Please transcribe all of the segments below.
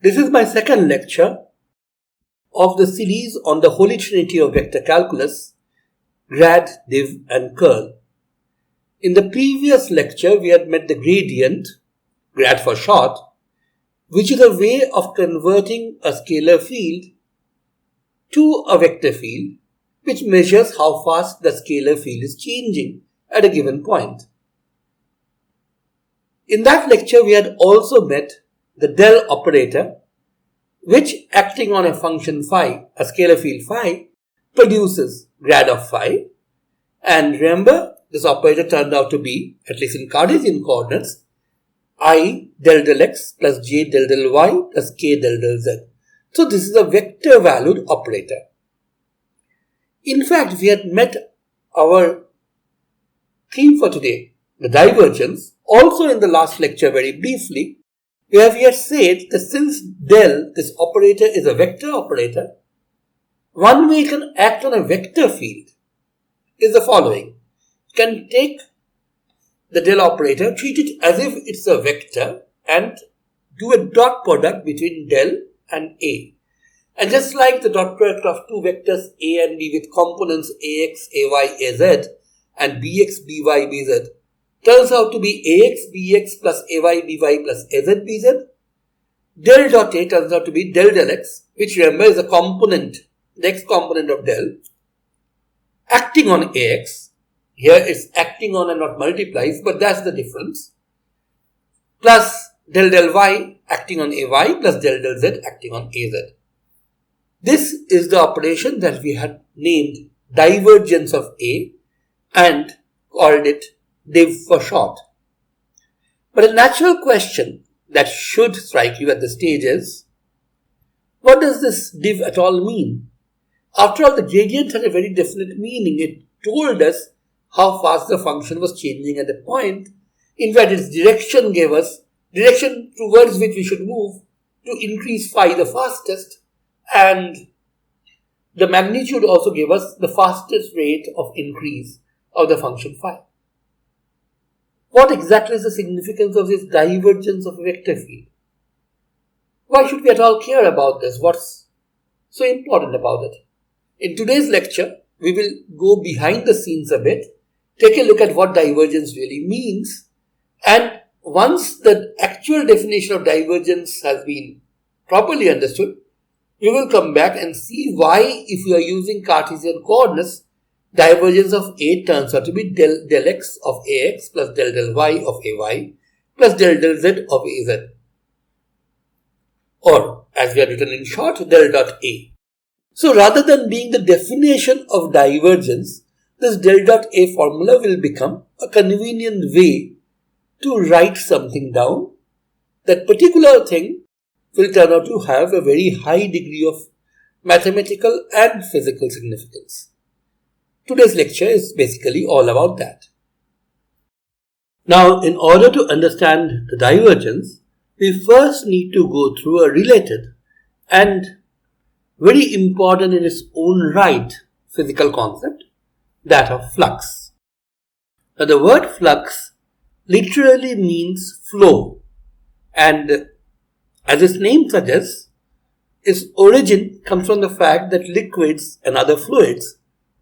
This is my second lecture of the series on the holy trinity of vector calculus, Grad, Div and Curl. In the previous lecture, we had met the gradient, Grad for short, which is a way of converting a scalar field to a vector field, which measures how fast the scalar field is changing at a given point. In that lecture, we had also met the del operator, which acting on a function phi, a scalar field phi, produces grad of phi. And remember, this operator turned out to be, at least in Cartesian coordinates, I del del x plus j del del y plus k del del z. So this is a vector valued operator. In fact, we had met our theme for today, the divergence, also in the last lecture very briefly. We have here said that since del, this operator, is a vector operator, one way it can act on a vector field is the following. You can take the del operator, treat it as if it's a vector and do a dot product between del and a. And just like the dot product of two vectors a and b with components ax, ay, az and bx, by, bz turns out to be ax, bx plus ay, by plus az, bz, del dot a turns out to be del del x, which remember is a component, the x component of del, acting on ax. Here it's acting on and not multiplies, but that's the difference. Plus del del y acting on ay plus del del z acting on az. This is the operation that we had named divergence of A and called it div for short. But a natural question that should strike you at this stage is, what does this div at all mean? After all, the gradient had a very definite meaning. It told us how fast the function was changing at a point. In fact, its direction gave us direction towards which we should move to increase phi the fastest, and the magnitude also gave us the fastest rate of increase of the function phi. What exactly is the significance of this divergence of a vector field? Why should we at all care about this? What's so important about it? In today's lecture, we will go behind the scenes a bit, take a look at what divergence really means, and once the actual definition of divergence has been properly understood, we will come back and see why, if we are using Cartesian coordinates, divergence of A turns out to be del x of ax plus del del y of ay plus del del z of az. Or, as we have written in short, del dot A. So rather than being the definition of divergence, this del dot A formula will become a convenient way to write something down. That particular thing will turn out to have a very high degree of mathematical and physical significance. Today's lecture is basically all about that. Now, in order to understand the divergence, we first need to go through a related and very important in its own right physical concept, that of flux. Now, the word flux literally means flow, and as its name suggests, its origin comes from the fact that liquids and other fluids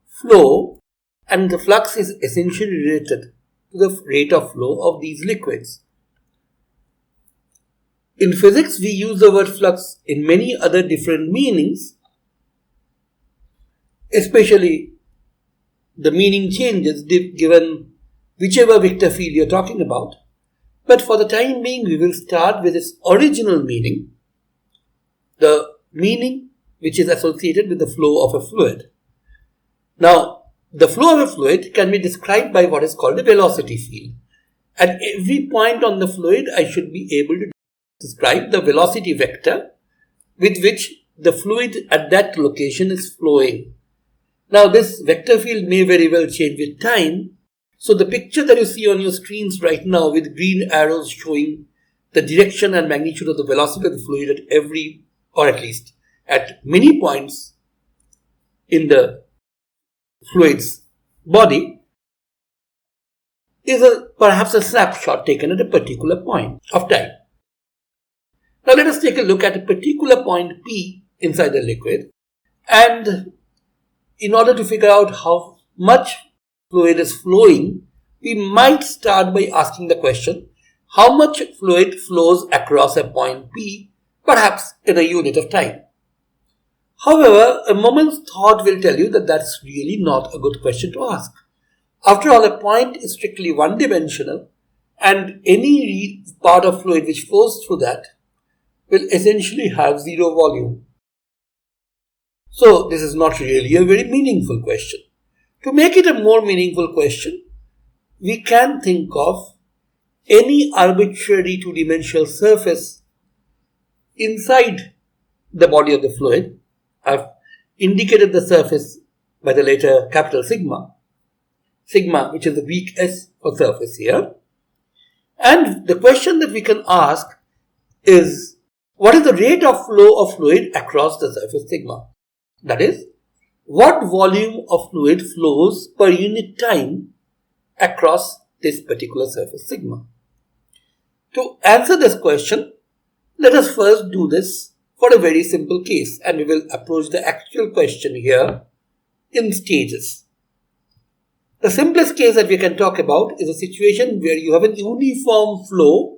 flow, and the flux is essentially related to the rate of flow of these liquids. In physics, we use the word flux in many other different meanings, especially the meaning changes given whichever vector field you're talking about. But for the time being, we will start with its original meaning, the meaning which is associated with the flow of a fluid. Now, the flow of a fluid can be described by what is called a velocity field. At every point on the fluid, I should be able to describe the velocity vector with which the fluid at that location is flowing. Now, this vector field may very well change with time. So the picture that you see on your screens right now with green arrows showing the direction and magnitude of the velocity of the fluid at every, or at least at many points in the fluid's body, is perhaps a snapshot taken at a particular point of time. Now let us take a look at a particular point P inside the liquid, and in order to figure out how much fluid is flowing, we might start by asking the question, how much fluid flows across a point P, perhaps in a unit of time? However, a moment's thought will tell you that that's really not a good question to ask. After all, a point is strictly one-dimensional, and any part of fluid which flows through that will essentially have zero volume. So this is not really a very meaningful question. To make it a more meaningful question, we can think of any arbitrary two-dimensional surface inside the body of the fluid. I've indicated the surface by the letter capital sigma, which is the weak S for surface here. And the question that we can ask is, what is the rate of flow of fluid across the surface sigma? That is, what volume of fluid flows per unit time across this particular surface sigma? To answer this question, let us first do this for a very simple case, and we will approach the actual question here in stages. The simplest case that we can talk about is a situation where you have an uniform flow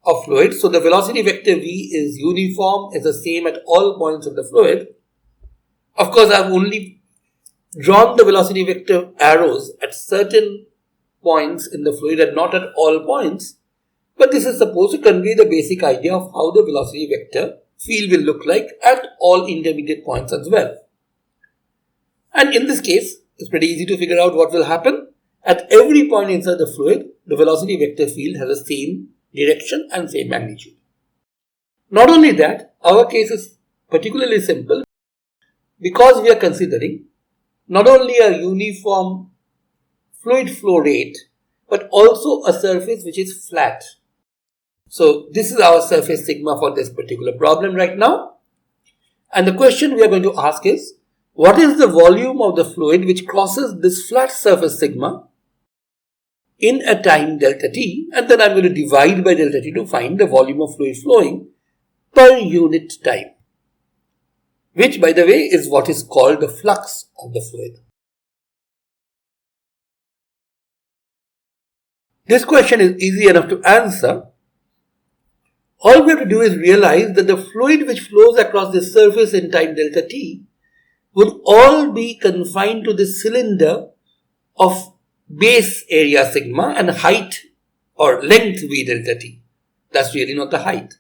of fluid. So the velocity vector V is uniform, is the same at all points of the fluid. Of course, I've only drawn the velocity vector arrows at certain points in the fluid and not at all points. But this is supposed to convey the basic idea of how the velocity vector field will look like at all intermediate points as well. And in this case, it's pretty easy to figure out what will happen. At every point inside the fluid, the velocity vector field has the same direction and same magnitude. Not only that, our case is particularly simple because we are considering not only a uniform fluid flow rate, but also a surface which is flat. So this is our surface sigma for this particular problem right now. And the question we are going to ask is, what is the volume of the fluid which crosses this flat surface sigma in a time delta t? And then I'm going to divide by delta t to find the volume of fluid flowing per unit time, which, by the way, is what is called the flux of the fluid. This question is easy enough to answer. All we have to do is realize that the fluid which flows across this surface in time delta t would all be confined to this cylinder of base area sigma and height or length v delta t. That's really not the height.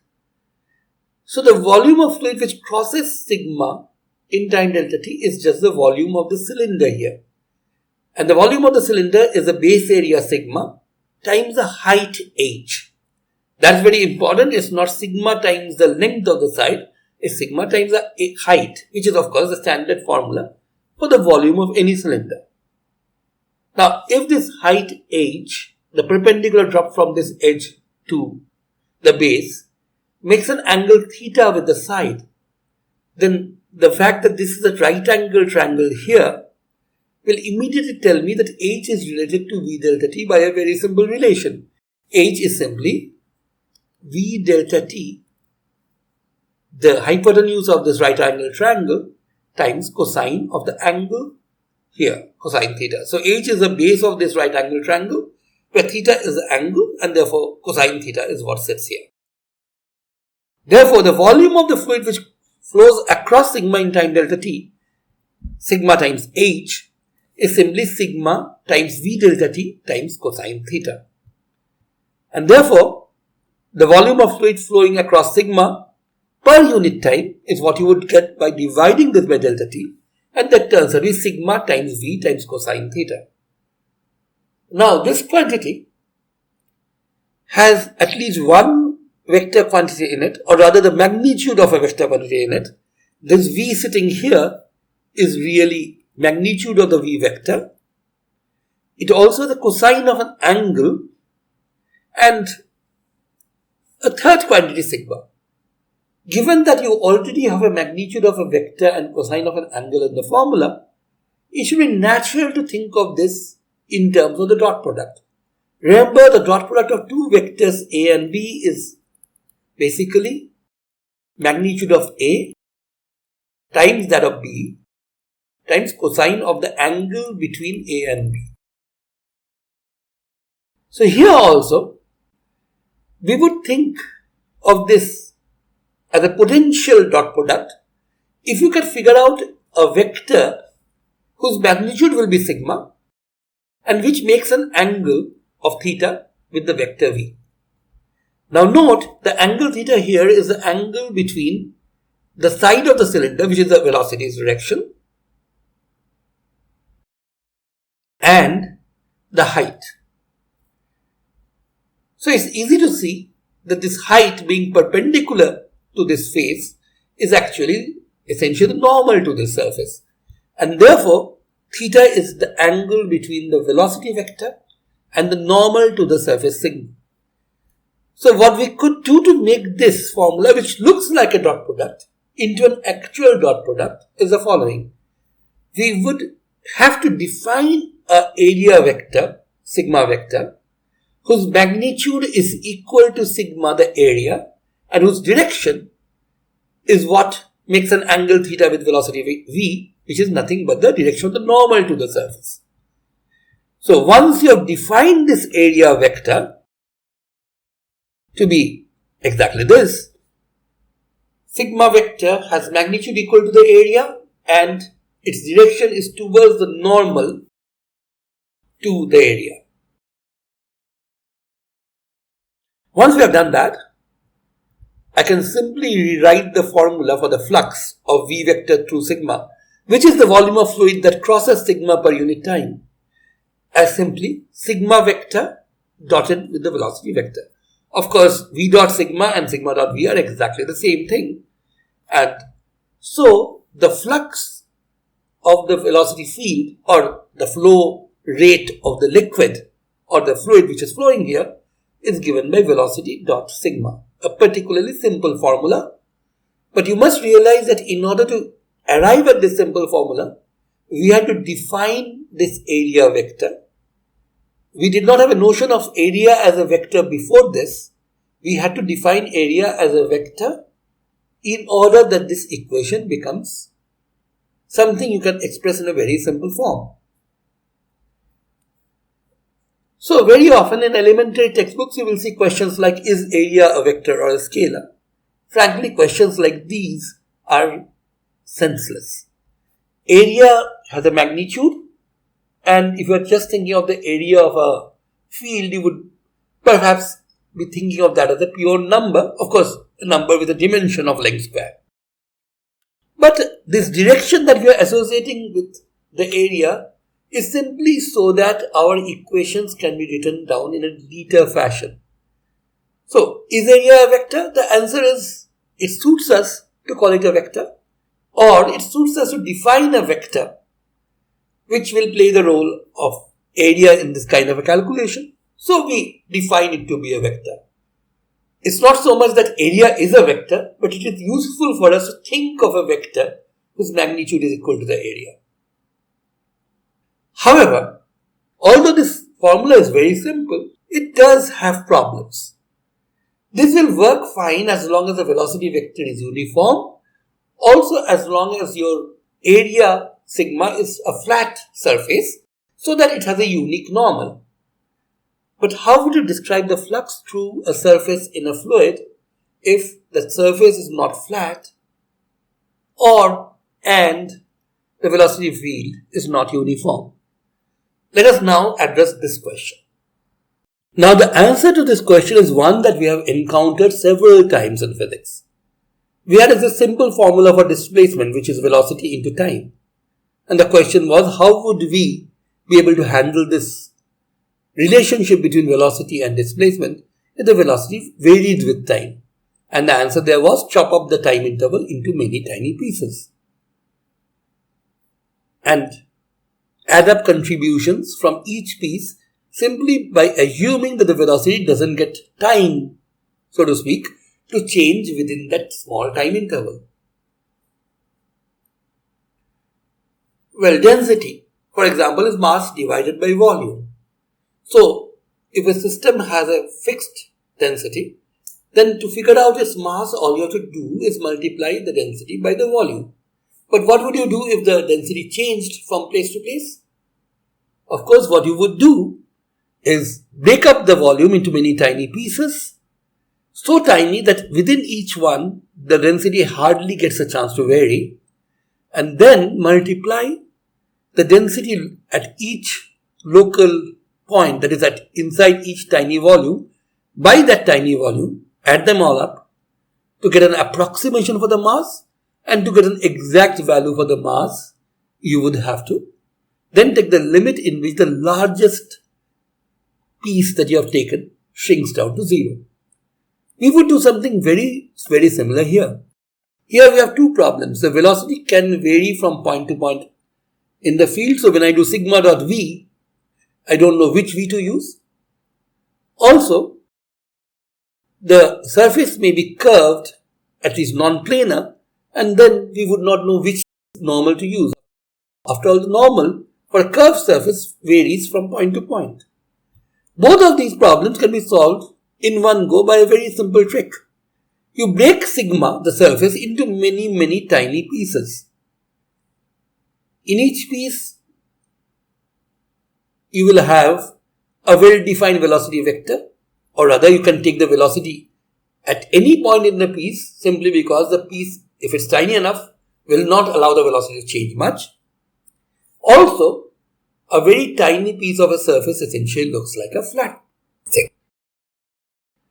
So the volume of fluid which crosses sigma in time delta t is just the volume of the cylinder here. And the volume of the cylinder is the base area sigma times the height h. That's very important. It's not sigma times the length of the side. It's sigma times the height, which is of course the standard formula for the volume of any cylinder. Now, if this height h, the perpendicular drop from this edge to the base, makes an angle theta with the side, then the fact that this is a right angle triangle here will immediately tell me that h is related to v delta t by a very simple relation. H is simply v delta t, the hypotenuse of this right angle triangle, times cosine of the angle here, cosine theta. So h is the base of this right angle triangle, where theta is the angle, and therefore cosine theta is what sits here. Therefore, the volume of the fluid which flows across sigma in time delta t, sigma times h, is simply sigma times v delta t times cosine theta. And therefore, the volume of fluid flowing across sigma per unit time is what you would get by dividing this by delta t, and that turns out to be sigma times v times cosine theta. Now, this quantity has at least one vector quantity in it, or rather the magnitude of a vector quantity in it. This v sitting here is really magnitude of the v vector. It also has the cosine of an angle and a third quantity sigma. Given that you already have a magnitude of a vector and cosine of an angle in the formula, it should be natural to think of this in terms of the dot product. Remember, the dot product of two vectors a and b is basically magnitude of A times that of B times cosine of the angle between A and B. So here also, we would think of this as a potential dot product if you can figure out a vector whose magnitude will be sigma and which makes an angle of theta with the vector v. Now note, the angle theta here is the angle between the side of the cylinder, which is the velocity's direction, and the height. So it's easy to see that this height being perpendicular to this face is actually essentially normal to this surface. And therefore, theta is the angle between the velocity vector and the normal to the surface sigma. So what we could do to make this formula, which looks like a dot product, into an actual dot product is the following. We would have to define an area vector, sigma vector, whose magnitude is equal to sigma the area and whose direction is what makes an angle theta with velocity v, which is nothing but the direction of the normal to the surface. So once you have defined this area vector to be exactly this, sigma vector has magnitude equal to the area and its direction is towards the normal to the area. Once we have done that, I can simply rewrite the formula for the flux of v vector through sigma, which is the volume of fluid that crosses sigma per unit time, as simply sigma vector dotted with the velocity vector. Of course, v dot sigma and sigma dot v are exactly the same thing. And so the flux of the velocity field or the flow rate of the liquid or the fluid which is flowing here is given by velocity dot sigma. A particularly simple formula. But you must realize that in order to arrive at this simple formula, we had to define this area vector. We did not have a notion of area as a vector before this. We had to define area as a vector in order that this equation becomes something you can express in a very simple form. So very often in elementary textbooks you will see questions like, is area a vector or a scalar? Frankly, questions like these are senseless. Area has a magnitude, and if you are just thinking of the area of a field, you would perhaps be thinking of that as a pure number, of course a number with a dimension of length square. But this direction that we are associating with the area is simply so that our equations can be written down in a neater fashion. So, is area a vector? The answer is, it suits us to call it a vector, or it suits us to define a vector which will play the role of area in this kind of a calculation. So we define it to be a vector. It's not so much that area is a vector, but it is useful for us to think of a vector whose magnitude is equal to the area. However, although this formula is very simple, it does have problems. This will work fine as long as the velocity vector is uniform, also as long as your area sigma is a flat surface so that it has a unique normal. But how would you describe the flux through a surface in a fluid if the surface is not flat and the velocity field is not uniform? Let us now address this question. Now the answer to this question is one that we have encountered several times in physics. We had a simple formula for displacement, which is velocity into time. And the question was, how would we be able to handle this relationship between velocity and displacement if the velocity varied with time? And the answer there was, chop up the time interval into many tiny pieces and add up contributions from each piece simply by assuming that the velocity doesn't get time, so to speak, to change within that small time interval. Well, density, for example, is mass divided by volume. So, if a system has a fixed density, then to figure out its mass, all you have to do is multiply the density by the volume. But what would you do if the density changed from place to place? Of course, what you would do is break up the volume into many tiny pieces, so tiny that within each one, the density hardly gets a chance to vary, and then multiply the density at each local point, that is at inside each tiny volume, by that tiny volume, add them all up to get an approximation for the mass, and to get an exact value for the mass, you would have to then take the limit in which the largest piece that you have taken shrinks down to 0. We would do something very, very similar here. Here we have two problems. The velocity can vary from point to point in the field. So when I do sigma dot v, I don't know which v to use. Also, the surface may be curved, at least non-planar, and then we would not know which normal to use. After all, the normal for a curved surface varies from point to point. Both of these problems can be solved in one go by a very simple trick. You break sigma, the surface, into many tiny pieces. In each piece, you will have a well-defined velocity vector, or rather you can take the velocity at any point in the piece simply because the piece, if it's tiny enough, will not allow the velocity to change much. Also, a very tiny piece of a surface essentially looks like a flat thing.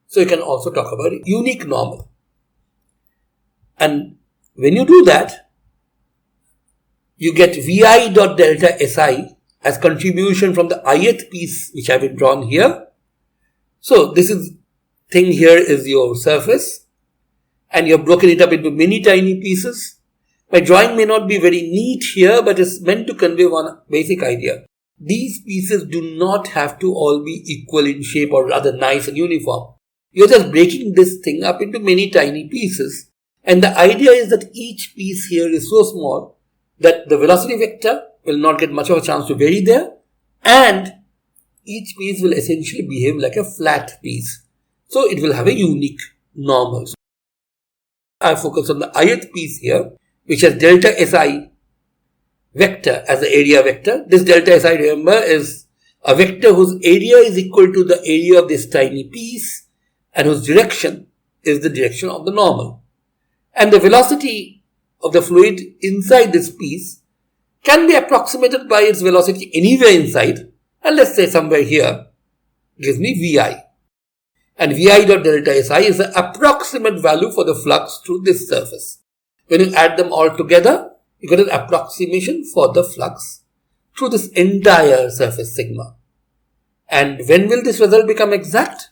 So you can also talk about a unique normal. And when you do that, you get vi dot delta si as contribution from the ith piece which have been drawn here. So this thing here is your surface, and you have broken it up into many tiny pieces. My drawing may not be very neat here, but it's meant to convey one basic idea. These pieces do not have to all be equal in shape or rather nice and uniform. You're just breaking this thing up into many tiny pieces, and the idea is that each piece here is so small that the velocity vector will not get much of a chance to vary there, and each piece will essentially behave like a flat piece. So it will have a unique normal. I focus on the ith piece here, which has delta si vector as the area vector. This delta si, remember, is a vector whose area is equal to the area of this tiny piece and whose direction is the direction of the normal. And the velocity of the fluid inside this piece can be approximated by its velocity anywhere inside, and let's say somewhere here gives me vi. And vi dot delta si is the approximate value for the flux through this surface. When you add them all together, you get an approximation for the flux through this entire surface sigma. And when will this result become exact?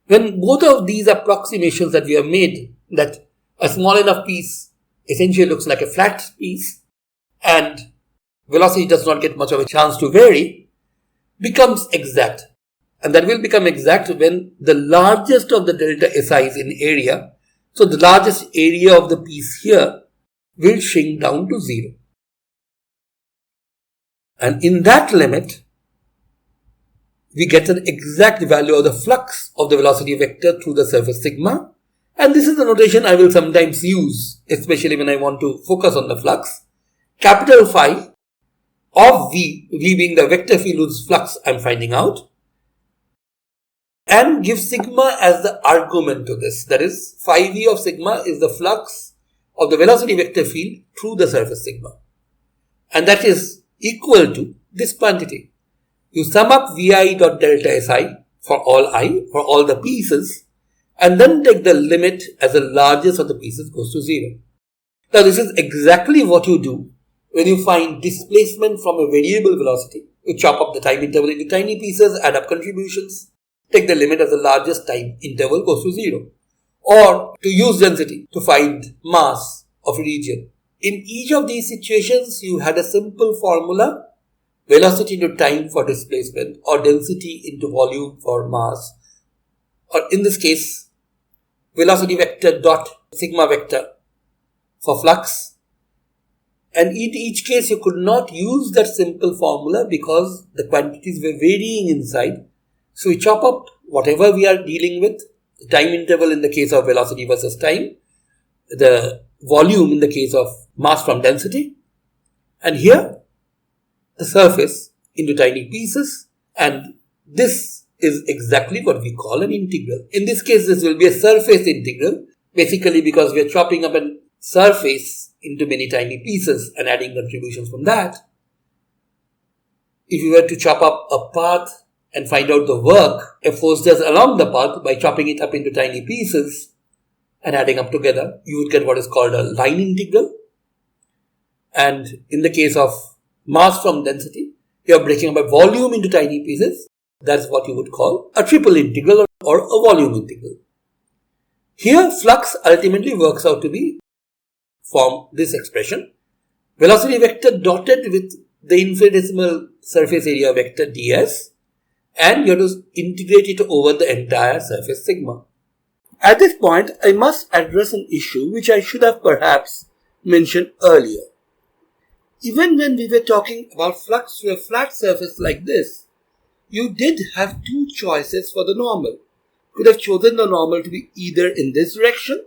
When both of these approximations that we have made, that a small enough piece essentially looks like a flat piece and velocity does not get much of a chance to vary, becomes exact. And that will become exact when the largest of the delta si is in area. So the largest area of the piece here will shrink down to 0. And in that limit, we get an exact value of the flux of the velocity vector through the surface sigma. And this is the notation I will sometimes use, especially when I want to focus on the flux. Capital phi of v being the vector field whose flux I'm finding out, and give sigma as the argument to this. That is, phi v of sigma is the flux of the velocity vector field through the surface sigma. And that is equal to this quantity. You sum up vi dot delta si for all the pieces, and then take the limit as the largest of the pieces goes to 0. Now this is exactly what you do when you find displacement from a variable velocity. You chop up the time interval into tiny pieces, add up contributions, take the limit as the largest time interval goes to 0. Or to use density to find mass of a region. In each of these situations, you had a simple formula: velocity into time for displacement, or density into volume for mass, or in this case, velocity vector dot sigma vector for flux. And in each case, you could not use that simple formula because the quantities were varying inside. So we chop up whatever we are dealing with the time interval in the case of velocity versus time, the volume in the case of mass from density, and here the surface into tiny pieces, and this is exactly what we call an integral. In this case, this will be a surface integral, basically because we are chopping up a surface into many tiny pieces and adding contributions from that. If we were to chop up a path and find out the work a force does along the path by chopping it up into tiny pieces and adding up together, you would get what is called a line integral. And in the case of mass from density, you are breaking up a volume into tiny pieces. That's what you would call a triple integral or a volume integral. Here, flux ultimately works out to be from this expression. Velocity vector dotted with the infinitesimal surface area vector ds, and you have to integrate it over the entire surface sigma. At this point, I must address an issue which I should have perhaps mentioned earlier. Even when we were talking about flux through a flat surface like this, you did have two choices for the normal. You could have chosen the normal to be either in this direction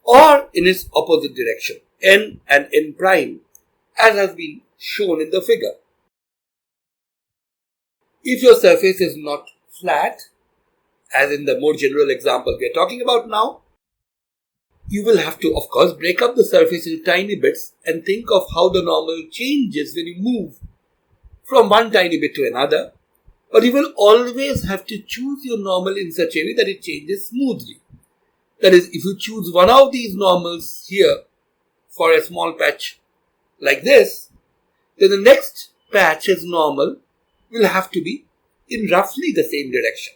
or in its opposite direction, n and n prime, as has been shown in the figure. If your surface is not flat, as in the more general example we are talking about now, you will have to, of course, break up the surface into tiny bits and think of how the normal changes when you move from one tiny bit to another. But you will always have to choose your normal in such a way that it changes smoothly. That is, if you choose one of these normals here for a small patch like this, then the next patch as normal will have to be in roughly the same direction.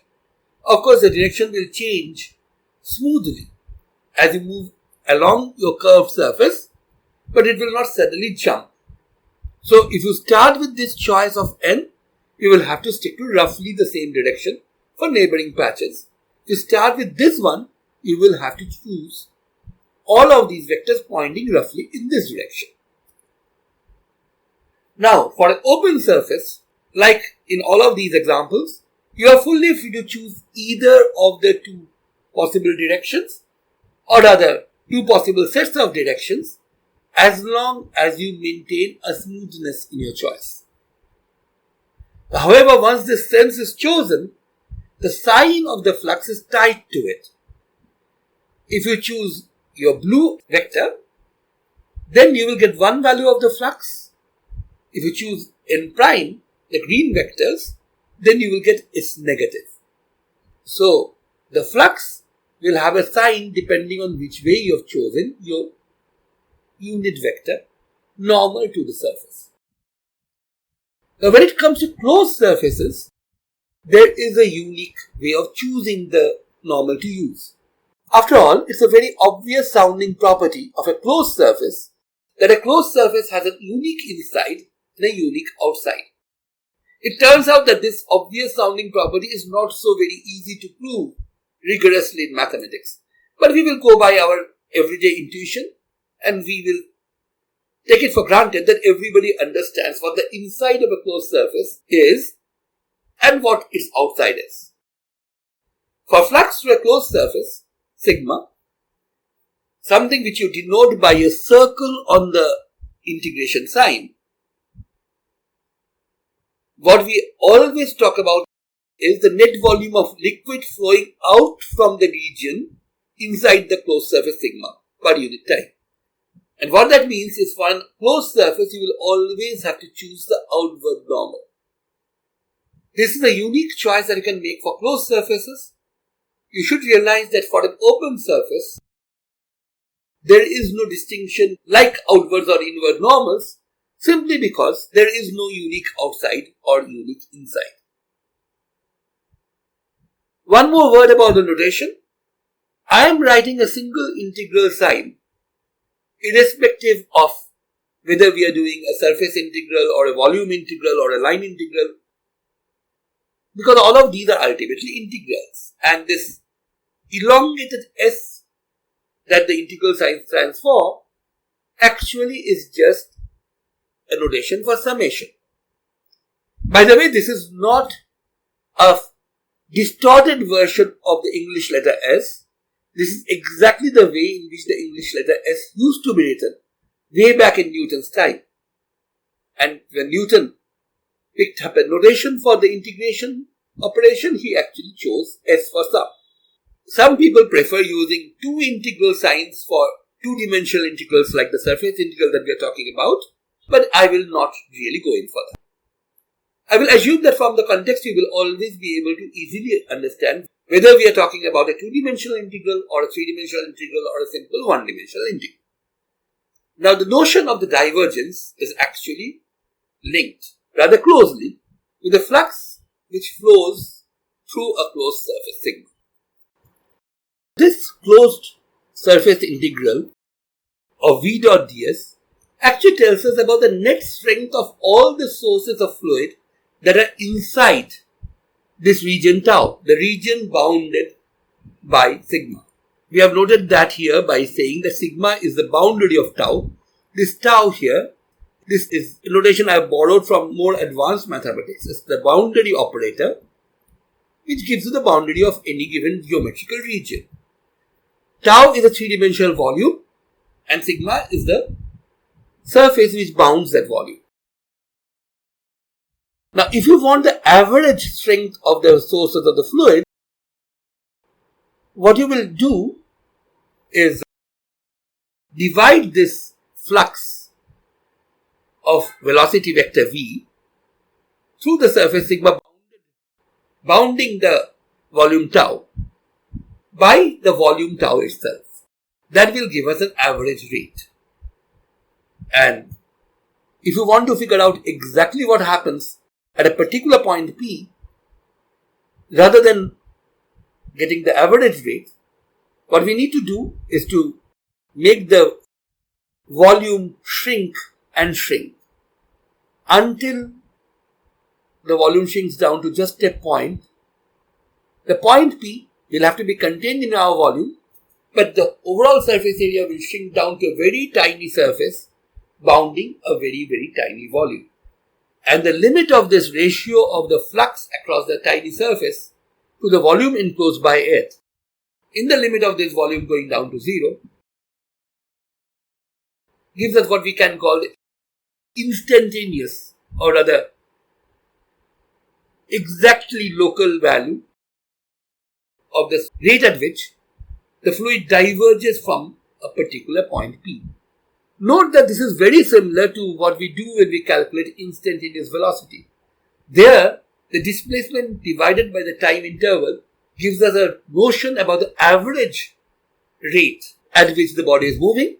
Of course, the direction will change smoothly as you move along your curved surface, but it will not suddenly jump. So, if you start with this choice of n, you will have to stick to roughly the same direction for neighboring patches. If you start with this one, you will have to choose all of these vectors pointing roughly in this direction. Now, for an open surface, like in all of these examples, you are fully free to choose either of the two possible directions or rather two possible sets of directions as long as you maintain a smoothness in your choice. However, once this sense is chosen, the sign of the flux is tied to it. If you choose your blue vector, then you will get one value of the flux. If you choose n prime, the green vectors, then you will get its negative. So, the flux will have a sign depending on which way you have chosen your unit vector normal to the surface. Now, when it comes to closed surfaces, there is a unique way of choosing the normal to use. After all, it's a very obvious sounding property of a closed surface that a closed surface has a unique inside and a unique outside. It turns out that this obvious sounding property is not so very easy to prove rigorously in mathematics. But we will go by our everyday intuition and we will take it for granted that everybody understands what the inside of a closed surface is and what its outside is. For flux through a closed surface, sigma, something which you denote by a circle on the integration sign, what we always talk about is the net volume of liquid flowing out from the region inside the closed surface sigma per unit time. And what that means is for a closed surface, you will always have to choose the outward normal. This is a unique choice that you can make for closed surfaces. You should realize that for an open surface, there is no distinction like outwards or inward normals, simply because there is no unique outside or unique inside. One more word about the notation. I am writing a single integral sign, irrespective of whether we are doing a surface integral or a volume integral or a line integral, because all of these are ultimately integrals, and this elongated s that the integral sign stands for actually is just a notation for summation. By the way, this is not a distorted version of the English letter S. This is exactly the way in which the English letter S used to be written way back in Newton's time. And when Newton picked up a notation for the integration operation, he actually chose S for sum. Some people prefer using two integral signs for two-dimensional integrals like the surface integral that we are talking about, but I will not really go in for that. I will assume that from the context you will always be able to easily understand whether we are talking about a two-dimensional integral or a three-dimensional integral or a simple one-dimensional integral. Now the notion of the divergence is actually linked rather closely with the flux which flows through a closed surface sigma. This closed surface integral of V dot ds actually tells us about the net strength of all the sources of fluid that are inside this region tau, the region bounded by sigma. We have noted that here by saying that sigma is the boundary of tau. This tau here, this is a notation I have borrowed from more advanced mathematics. It's the boundary operator which gives you the boundary of any given geometrical region. Tau is a three-dimensional volume and sigma is the surface which bounds that volume. Now, if you want the average strength of the sources of the fluid, what you will do is divide this flux of velocity vector v through the surface sigma bounding the volume tau by the volume tau itself. That will give us an average rate. And if you want to figure out exactly what happens at a particular point P, rather than getting the average rate, what we need to do is to make the volume shrink and shrink until the volume shrinks down to just a point. The point P will have to be contained in our volume, but the overall surface area will shrink down to a very tiny surface bounding a very, very tiny volume. And the limit of this ratio of the flux across the tiny surface to the volume enclosed by it, in the limit of this volume going down to 0, gives us what we can call the instantaneous, or rather exactly local value of the rate at which the fluid diverges from a particular point P. Note that this is very similar to what we do when we calculate instantaneous velocity. There, the displacement divided by the time interval gives us a notion about the average rate at which the body is moving.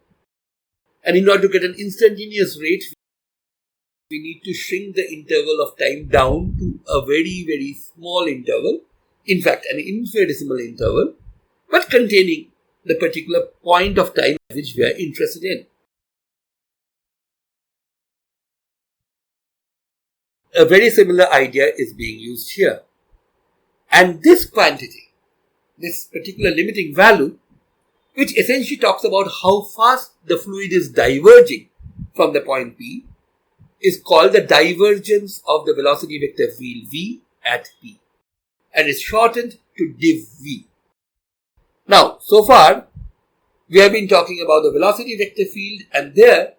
And in order to get an instantaneous rate, we need to shrink the interval of time down to a very, very small interval. In fact, an infinitesimal interval, but containing the particular point of time which we are interested in. A very similar idea is being used here. And this quantity, this particular limiting value, which essentially talks about how fast the fluid is diverging from the point P, is called the divergence of the velocity vector field V at P, and is shortened to div V. Now, so far, we have been talking about the velocity vector field, and there,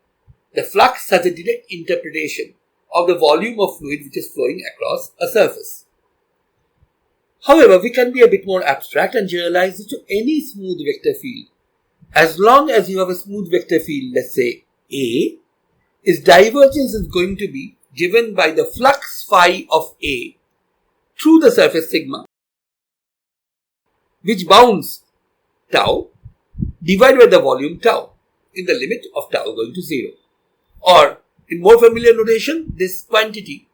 the flux has a direct interpretation of the volume of fluid which is flowing across a surface. However, we can be a bit more abstract and generalize it to any smooth vector field. As long as you have a smooth vector field, let's say A, its divergence is going to be given by the flux phi of A through the surface sigma, which bounds tau divided by the volume tau in the limit of tau going to 0. Or, in more familiar notation, this quantity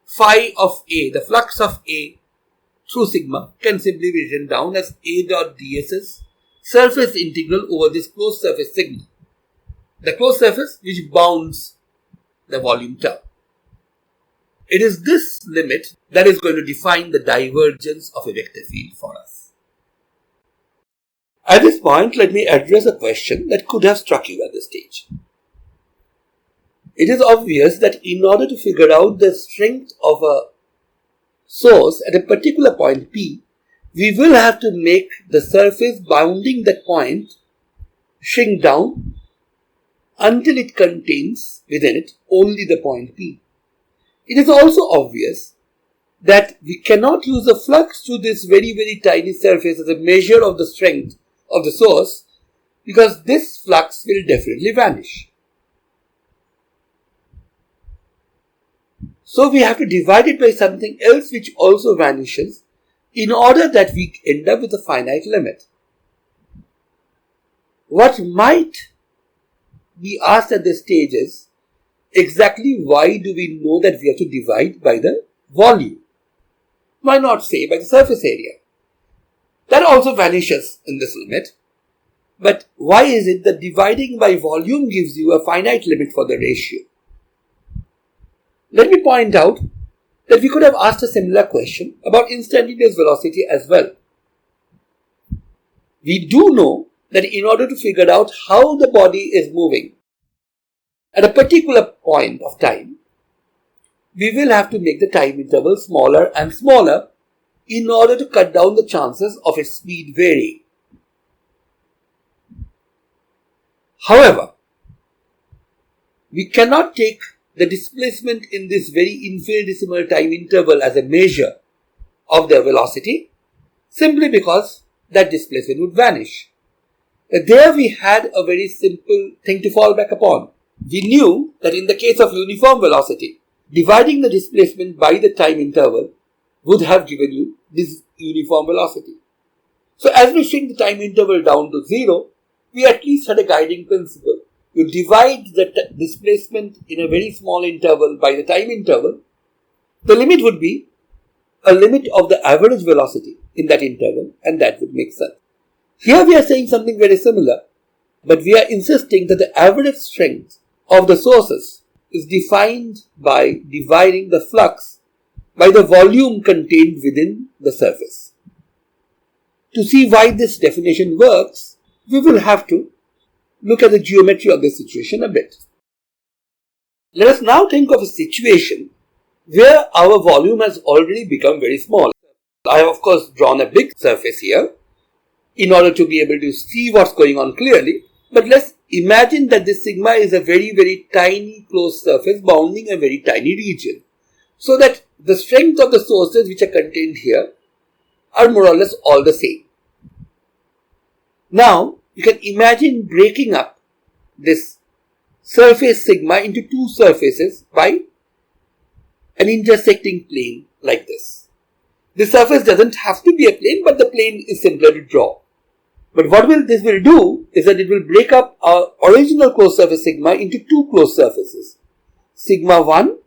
phi of A, the flux of A through sigma, can simply be written down as A dot ds's surface integral over this closed surface sigma, the closed surface which bounds the volume tau. It is this limit that is going to define the divergence of a vector field for us. At this point, let me address a question that could have struck you at this stage. It is obvious that in order to figure out the strength of a source at a particular point P, we will have to make the surface bounding that point shrink down until it contains within it only the point P. It is also obvious that we cannot use a flux through this very, very tiny surface as a measure of the strength of the source, because this flux will definitely vanish. So we have to divide it by something else which also vanishes in order that we end up with a finite limit. What might be asked at this stage is, exactly why do we know that we have to divide by the volume? Why not say by the surface area? That also vanishes in this limit. But why is it that dividing by volume gives you a finite limit for the ratio? Let me point out that we could have asked a similar question about instantaneous velocity as well. We do know that in order to figure out how the body is moving at a particular point of time, we will have to make the time interval smaller and smaller in order to cut down the chances of its speed varying. However, we cannot take the displacement in this very infinitesimal time interval as a measure of the velocity simply because that displacement would vanish. There we had a very simple thing to fall back upon. We knew that in the case of uniform velocity, dividing the displacement by the time interval would have given you this uniform velocity. So as we shrink the time interval down to 0, we at least had a guiding principle. You divide the displacement in a very small interval by the time interval, the limit would be a limit of the average velocity in that interval, and that would make sense. Here we are saying something very similar, but we are insisting that the average strength of the sources is defined by dividing the flux by the volume contained within the surface. To see why this definition works, we will have to look at the geometry of this situation a bit. Let us now think of a situation where our volume has already become very small. I have of course drawn a big surface here in order to be able to see what's going on clearly, but let's imagine that this sigma is a very, very tiny closed surface bounding a very tiny region, so that the strength of the sources which are contained here are more or less all the same. Now, you can imagine breaking up this surface sigma into two surfaces by an intersecting plane like this. This surface doesn't have to be a plane, but the plane is simpler to draw. But what this will do is that it will break up our original closed surface sigma into two closed surfaces, sigma 1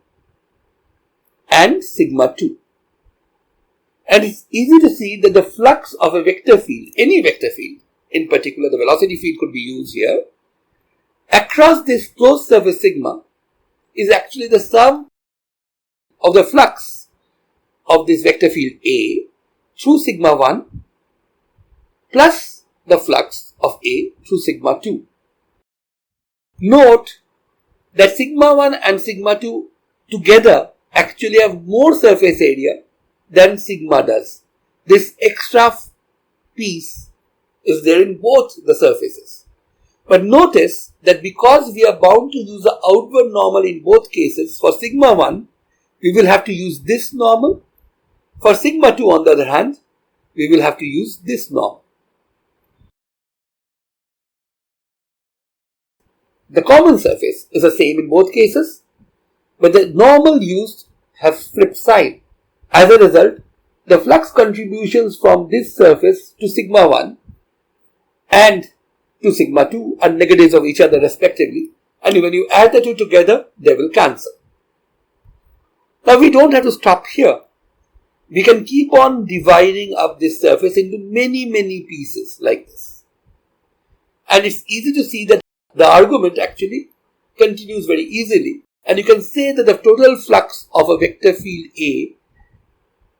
and sigma 2. And it's easy to see that the flux of a vector field, any vector field, in particular the velocity field could be used here, across this closed surface sigma is actually the sum of the flux of this vector field A through sigma 1 plus the flux of A through sigma 2. Note that sigma 1 and sigma 2 together actually have more surface area than sigma does. This extra piece is there in both the surfaces. But notice that because we are bound to use the outward normal in both cases, for sigma 1, we will have to use this normal. For sigma 2, on the other hand, we will have to use this normal. The common surface is the same in both cases, but the normal used has flipped side. As a result, the flux contributions from this surface to sigma 1 and to sigma 2 are negatives of each other respectively, and when you add the two together, they will cancel. Now we don't have to stop here. We can keep on dividing up this surface into many pieces like this. And it's easy to see that the argument actually continues very easily, and you can say that the total flux of a vector field A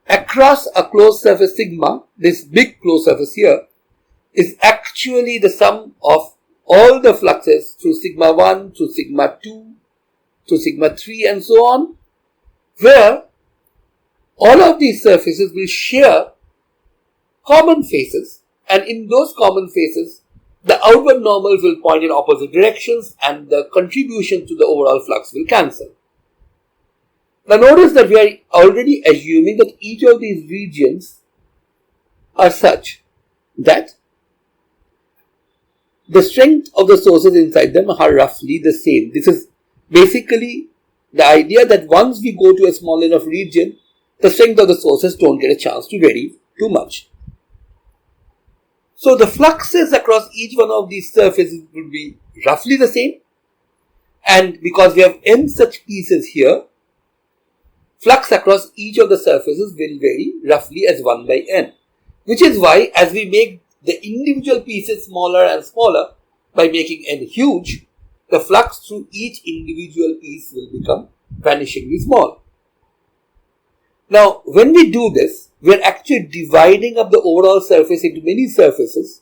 across a closed surface sigma, this big closed surface here, is actually the sum of all the fluxes through sigma 1, through sigma 2, through sigma 3 and so on, where all of these surfaces will share common faces, and in those common faces, the outward normals will point in opposite directions and the contribution to the overall flux will cancel. Now notice that we are already assuming that each of these regions are such that the strength of the sources inside them are roughly the same. This is basically the idea that once we go to a small enough region, the strength of the sources don't get a chance to vary too much. So the fluxes across each one of these surfaces will be roughly the same, and because we have n such pieces here, flux across each of the surfaces will vary roughly as 1 by n, which is why as we make the individual pieces smaller and smaller by making n huge, the flux through each individual piece will become vanishingly small. Now, when we do this, we are actually dividing up the overall surface into many surfaces,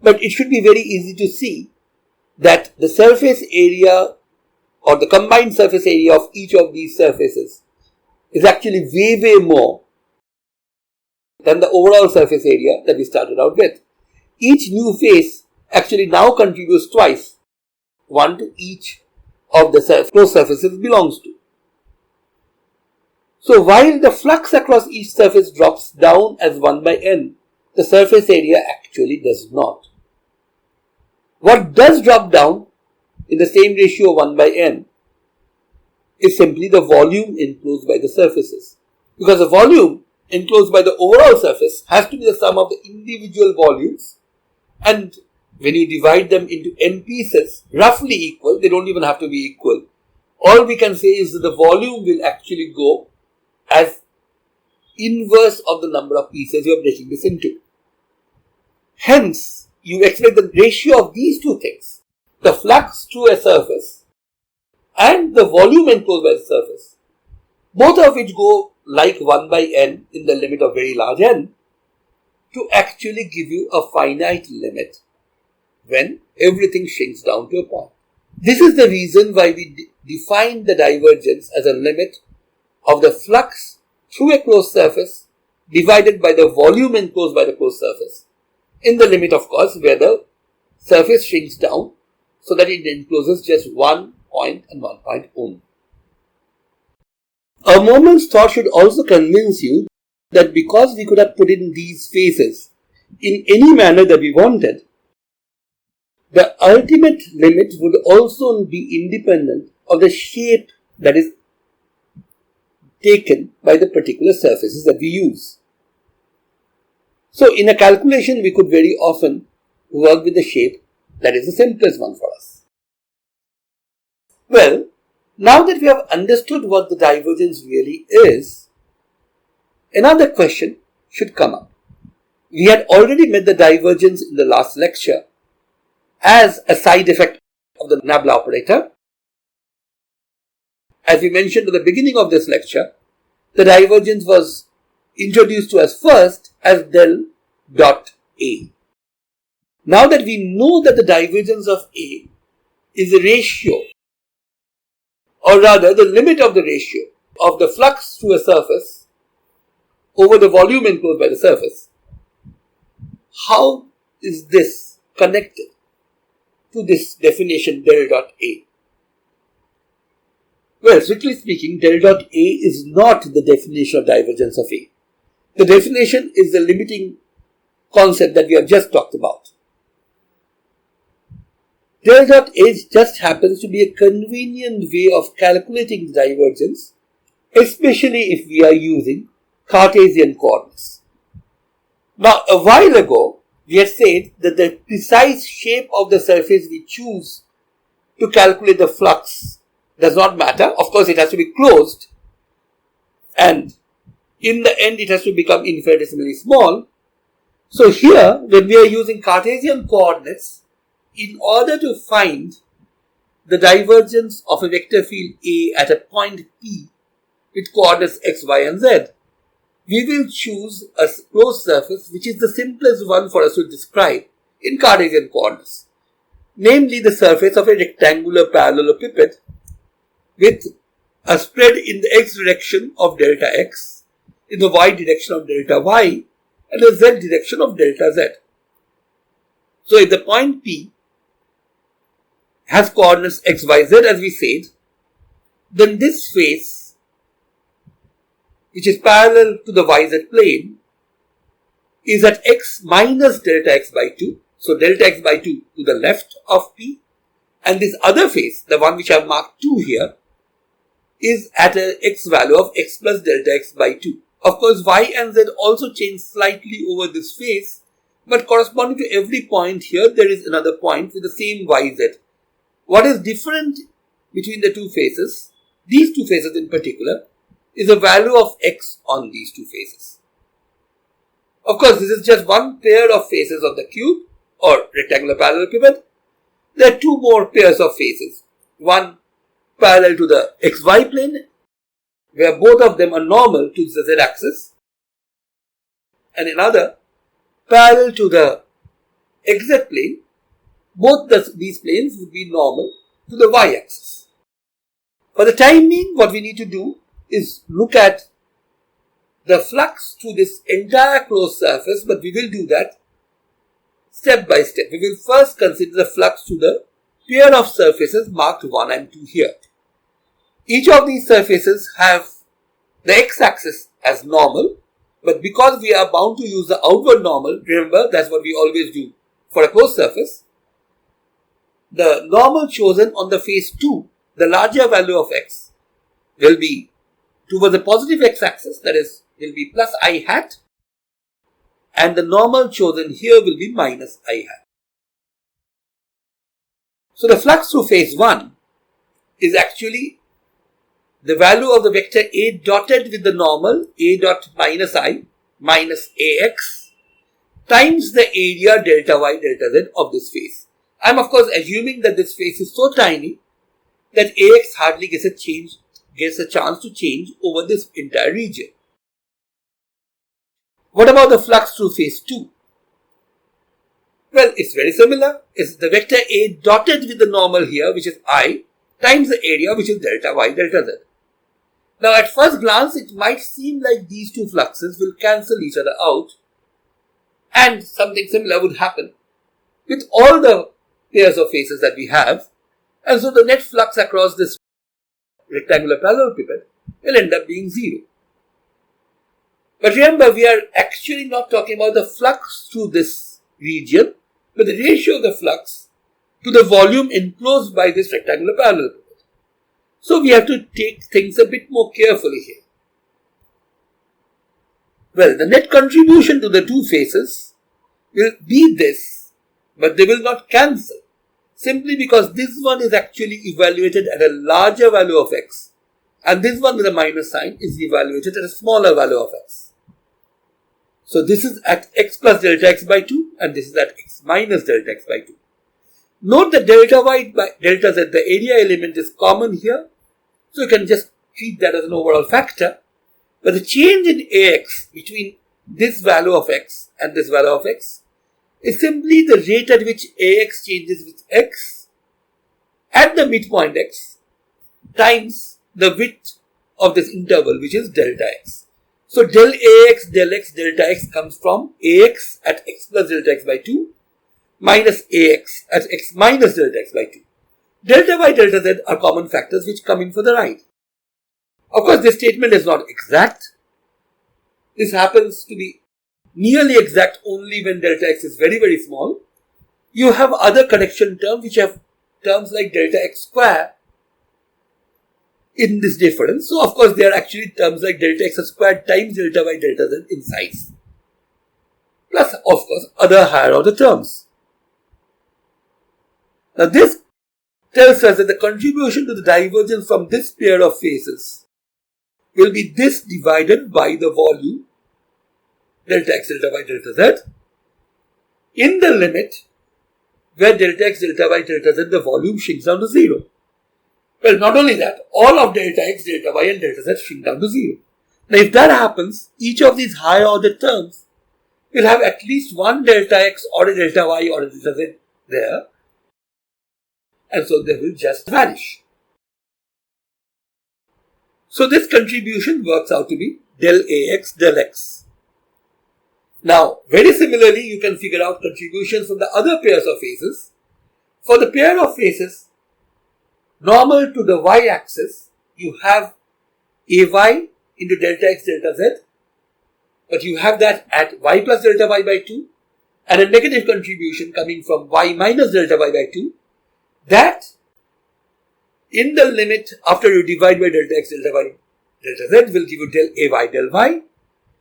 but it should be very easy to see that the surface area or the combined surface area of each of these surfaces is actually way more than the overall surface area that we started out with. Each new face actually now contributes twice, one to each of the closed surfaces belongs to. So while the flux across each surface drops down as 1 by n, the surface area actually does not. What does drop down in the same ratio of 1 by n is simply the volume enclosed by the surfaces. Because the volume enclosed by the overall surface has to be the sum of the individual volumes, and when you divide them into n pieces, roughly equal, they don't even have to be equal. All we can say is that the volume will actually go as inverse of the number of pieces you are breaking this into. Hence, you expect the ratio of these two things, the flux through a surface and the volume enclosed by the surface, both of which go like 1 by n in the limit of very large n, to actually give you a finite limit when everything shrinks down to a point. This is the reason why we define the divergence as a limit of the flux through a closed surface divided by the volume enclosed by the closed surface, in the limit of course where the surface shrinks down so that it encloses just 1 point and 1 point only. A moment's thought should also convince you that because we could have put in these faces in any manner that we wanted, the ultimate limit would also be independent of the shape that is taken by the particular surfaces that we use. So in a calculation, we could very often work with the shape that is the simplest one for us. Well, now that we have understood what the divergence really is, another question should come up. We had already met the divergence in the last lecture as a side effect of the nabla operator. As we mentioned at the beginning of this lecture, the divergence was introduced to us first as del dot A. Now that we know that the divergence of A is a ratio, or rather the limit of the ratio of the flux through a surface over the volume enclosed by the surface, how is this connected to this definition del dot A? Well, strictly speaking, del dot A is not the definition of divergence of A. The definition is the limiting concept that we have just talked about. Del dot A just happens to be a convenient way of calculating divergence, especially if we are using Cartesian coordinates. Now, a while ago, we had said that the precise shape of the surface we choose to calculate the flux does not matter. Of course, it has to be closed, and in the end, it has to become infinitesimally small. So here, when we are using Cartesian coordinates, in order to find the divergence of a vector field A at a point P with coordinates x, y, and z, we will choose a closed surface which is the simplest one for us to describe in Cartesian coordinates, namely the surface of a rectangular parallelepiped with a spread in the x direction of delta x in the y direction of delta y and the z direction of delta z. So if the point P has coordinates x, y, z as we said, then this face, which is parallel to the yz plane, is at x minus delta x by 2. So delta x by 2 to the left of P, and this other face, the one which I have marked 2 here, is at an x value of x plus delta x by 2. Of course, y and z also change slightly over this face, but corresponding to every point here, there is another point with the same yz. What is different between the two faces, these two faces in particular, is the value of x on these two faces. Of course, this is just one pair of faces of the cube or rectangular parallelepiped. There are two more pairs of faces. One parallel to the xy plane, where both of them are normal to the z-axis, and another parallel to the xz plane. Both these planes would be normal to the y-axis. For the time being, what we need to do is look at the flux through this entire closed surface, but we will do that step by step. We will first consider the flux through the pair of surfaces marked 1 and 2 here. Each of these surfaces have the x-axis as normal, but because we are bound to use the outward normal, remember that's what we always do for a closed surface, the normal chosen on the face 2, the larger value of x, will be towards the positive x-axis, that is, will be plus I hat, and the normal chosen here will be minus I hat. So the flux through phase 1 is actually the value of the vector A dotted with the normal A dot minus I minus AX times the area delta y delta z of this face. I am of course assuming that this face is so tiny that AX hardly gets a chance to change over this entire region. What about the flux through phase 2? Well, it's very similar. It's the vector A dotted with the normal here, which is I, times the area, which is delta y delta z. Now at first glance, it might seem like these two fluxes will cancel each other out, and something similar would happen with all the pairs of faces that we have, and so the net flux across this rectangular parallelepiped will end up being 0. But remember, we are actually not talking about the flux through this region, but the ratio of the flux to the volume enclosed by this rectangular parallelepiped. So we have to take things a bit more carefully here. Well, the net contribution to the two faces will be this, but they will not cancel, simply because this one is actually evaluated at a larger value of x, and this one with a minus sign is evaluated at a smaller value of x. So this is at x plus delta x by 2, and this is at x minus delta x by 2. Note that delta y by delta z, the area element, is common here, so you can just treat that as an overall factor. But the change in AX between this value of x and this value of x is simply the rate at which AX changes with x at the midpoint x times the width of this interval, which is delta x. So del AX del x delta x comes from AX at x plus delta x by 2 minus AX at x minus delta x by 2. Delta y delta z are common factors which come in for the ride. Of course, this statement is not exact. This happens to be nearly exact only when delta x is very, very small. You have other connection terms which have terms like delta x square in this difference. So, of course, there are actually terms like delta x squared times delta y delta z in size. Plus, of course, other higher order terms. Now, this tells us that the contribution to the divergence from this pair of faces will be this divided by the volume delta x delta y delta z in the limit where delta x delta y delta z, the volume shrinks down to 0. Well, not only that, all of delta x delta y and delta z shrink down to 0. Now if that happens, each of these higher order terms will have at least one delta x or a delta y or a delta z there, and so they will just vanish. So this contribution works out to be del AX del X. Now, very similarly, you can figure out contributions from the other pairs of faces. For the pair of faces normal to the y-axis, you have AY into delta X delta Z, but you have that at y plus delta y by 2, and a negative contribution coming from y minus delta y by 2, that in the limit after you divide by delta X delta y delta Z will give you del AY del Y,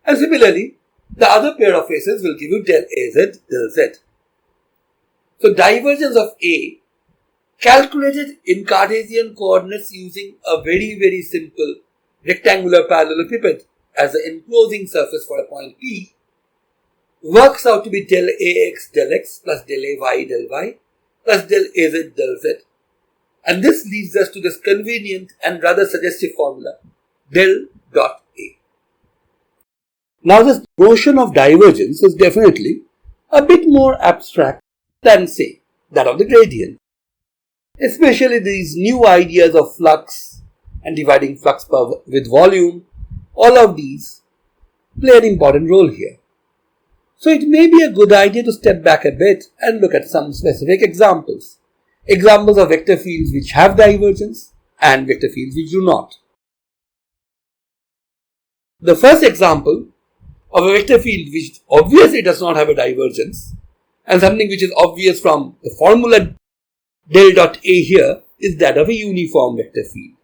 and similarly, the other pair of faces will give you del AZ del Z. So divergence of A calculated in Cartesian coordinates using a very simple rectangular parallelepiped as the enclosing surface for a point P works out to be del AX del X plus del AY del Y plus del AZ del Z. And this leads us to this convenient and rather suggestive formula del dot A. Now this notion of divergence is definitely a bit more abstract than, say, that of the gradient. Especially these new ideas of flux and dividing flux with volume, all of these play an important role here. So it may be a good idea to step back a bit and look at some specific examples. Examples of vector fields which have divergence and vector fields which do not. The first example of a vector field which obviously does not have a divergence, and something which is obvious from the formula del dot A here, is that of a uniform vector field.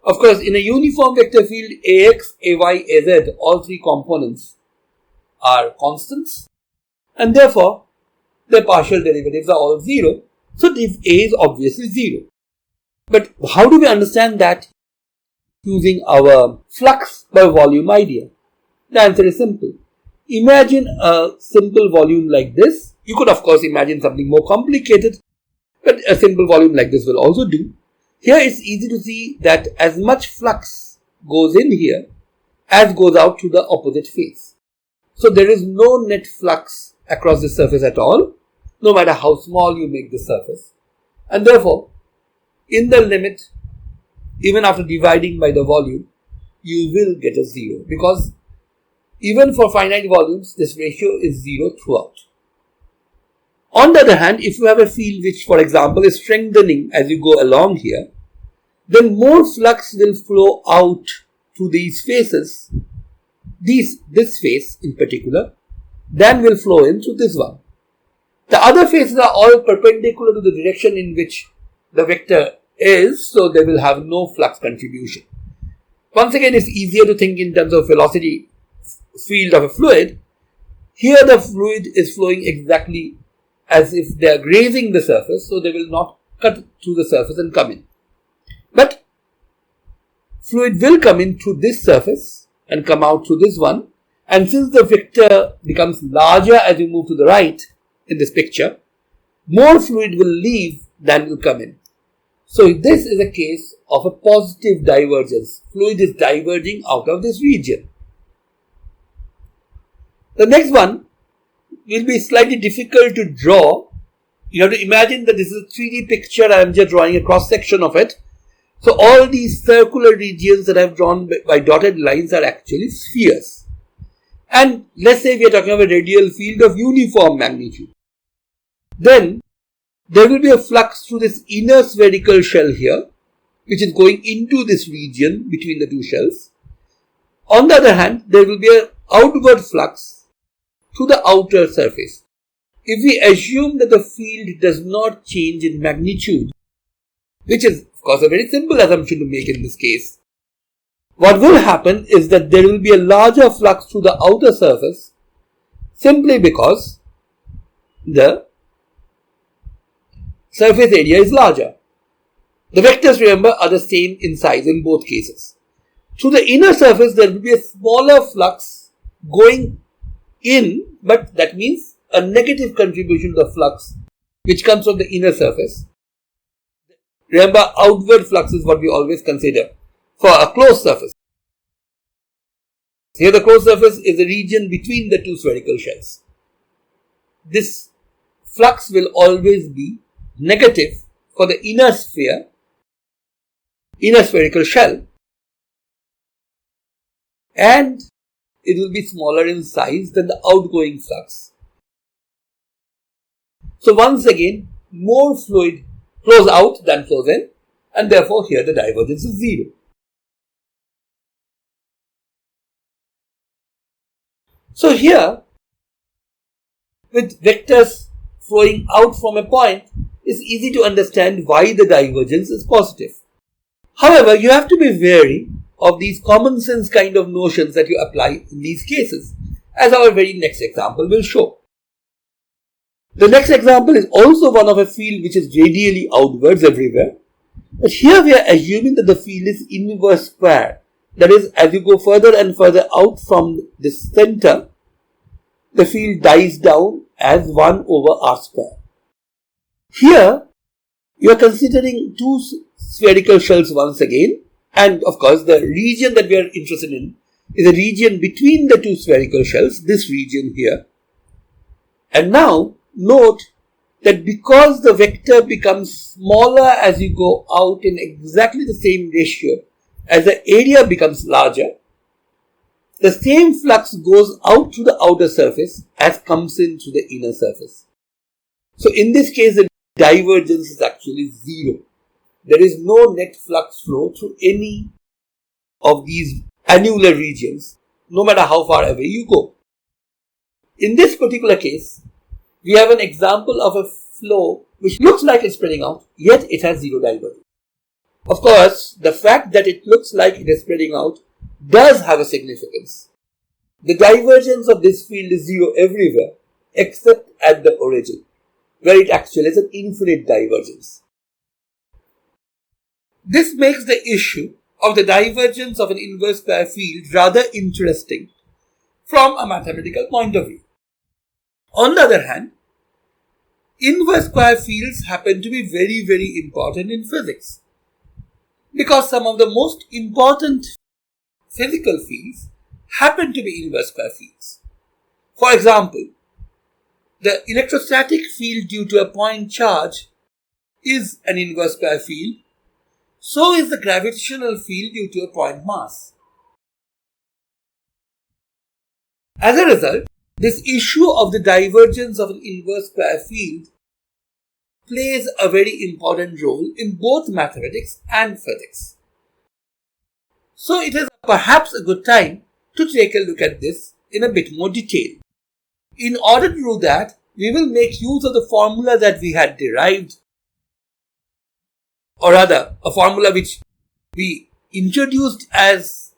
Of course, in a uniform vector field, AX, AY, AZ, all three components are constants, and therefore their partial derivatives are all 0. So div A is obviously 0. But how do we understand that using our flux by volume idea? The answer is simple. Imagine a simple volume like this. You could of course imagine something more complicated, but a simple volume like this will also do. Here it's easy to see that as much flux goes in here as goes out to the opposite face. So there is no net flux across the surface at all, no matter how small you make the surface. And therefore, in the limit, even after dividing by the volume, you will get a 0, because even for finite volumes, this ratio is 0 throughout. On the other hand, if you have a field which, for example, is strengthening as you go along here, then more flux will flow out to these faces, this face in particular, than will flow in through this one. The other faces are all perpendicular to the direction in which the vector is, so they will have no flux contribution. Once again, it's easier to think in terms of velocity field of a fluid. Here the fluid is flowing exactly as if they are grazing the surface, so they will not cut through the surface and come in. But fluid will come in through this surface and come out through this one, and since the vector becomes larger as you move to the right in this picture, more fluid will leave than will come in. So this is a case of a positive divergence. Fluid is diverging out of this region. The next one will be slightly difficult to draw. You have to imagine that this is a 3D picture. I am just drawing a cross section of it. So all these circular regions that I have drawn by dotted lines are actually spheres. And let's say we are talking about a radial field of uniform magnitude. Then there will be a flux through this inner spherical shell here, which is going into this region between the two shells. On the other hand, there will be an outward flux through the outer surface. If we assume that the field does not change in magnitude, which is of course a very simple assumption to make in this case, what will happen is that there will be a larger flux through the outer surface simply because the surface area is larger. The vectors, remember, are the same in size in both cases. Through the inner surface, there will be a smaller flux going in, but that means a negative contribution to the flux which comes from the inner surface. Remember, outward flux is what we always consider for a closed surface. Here the closed surface is the region between the two spherical shells. This flux will always be negative for the inner sphere, inner spherical shell. and it will be smaller in size than the outgoing flux. So once again, more fluid flows out than flows in, and therefore here the divergence is 0. So here, with vectors flowing out from a point, it's easy to understand why the divergence is positive. However, you have to be wary of these common sense kind of notions that you apply in these cases, as our very next example will show. The next example is also one of a field which is radially outwards everywhere. But here we are assuming that the field is inverse square. That is, as you go further and further out from this center, the field dies down as 1 over r square. Here, you are considering two spherical shells once again, and of course the region that we are interested in is a region between the two spherical shells, this region here. And now, note that because the vector becomes smaller as you go out in exactly the same ratio as the area becomes larger, the same flux goes out to the outer surface as comes in through the inner surface. So in this case, the divergence is actually 0. There is no net flux flow through any of these annular regions, no matter how far away you go. In this particular case, we have an example of a flow which looks like it's spreading out, yet it has 0 divergence. Of course, the fact that it looks like it is spreading out does have a significance. The divergence of this field is 0 everywhere except at the origin, where it actually is an infinite divergence. This makes the issue of the divergence of an inverse square field rather interesting from a mathematical point of view. On the other hand, inverse square fields happen to be very, very important in physics, because some of the most important physical fields happen to be inverse square fields. For example, the electrostatic field due to a point charge is an inverse square field. So is the gravitational field due to a point mass. As a result, this issue of the divergence of an inverse square field plays a very important role in both mathematics and physics. So it is perhaps a good time to take a look at this in a bit more detail. In order to do that, we will make use of the formula that we had derived, or rather, a formula which we introduced as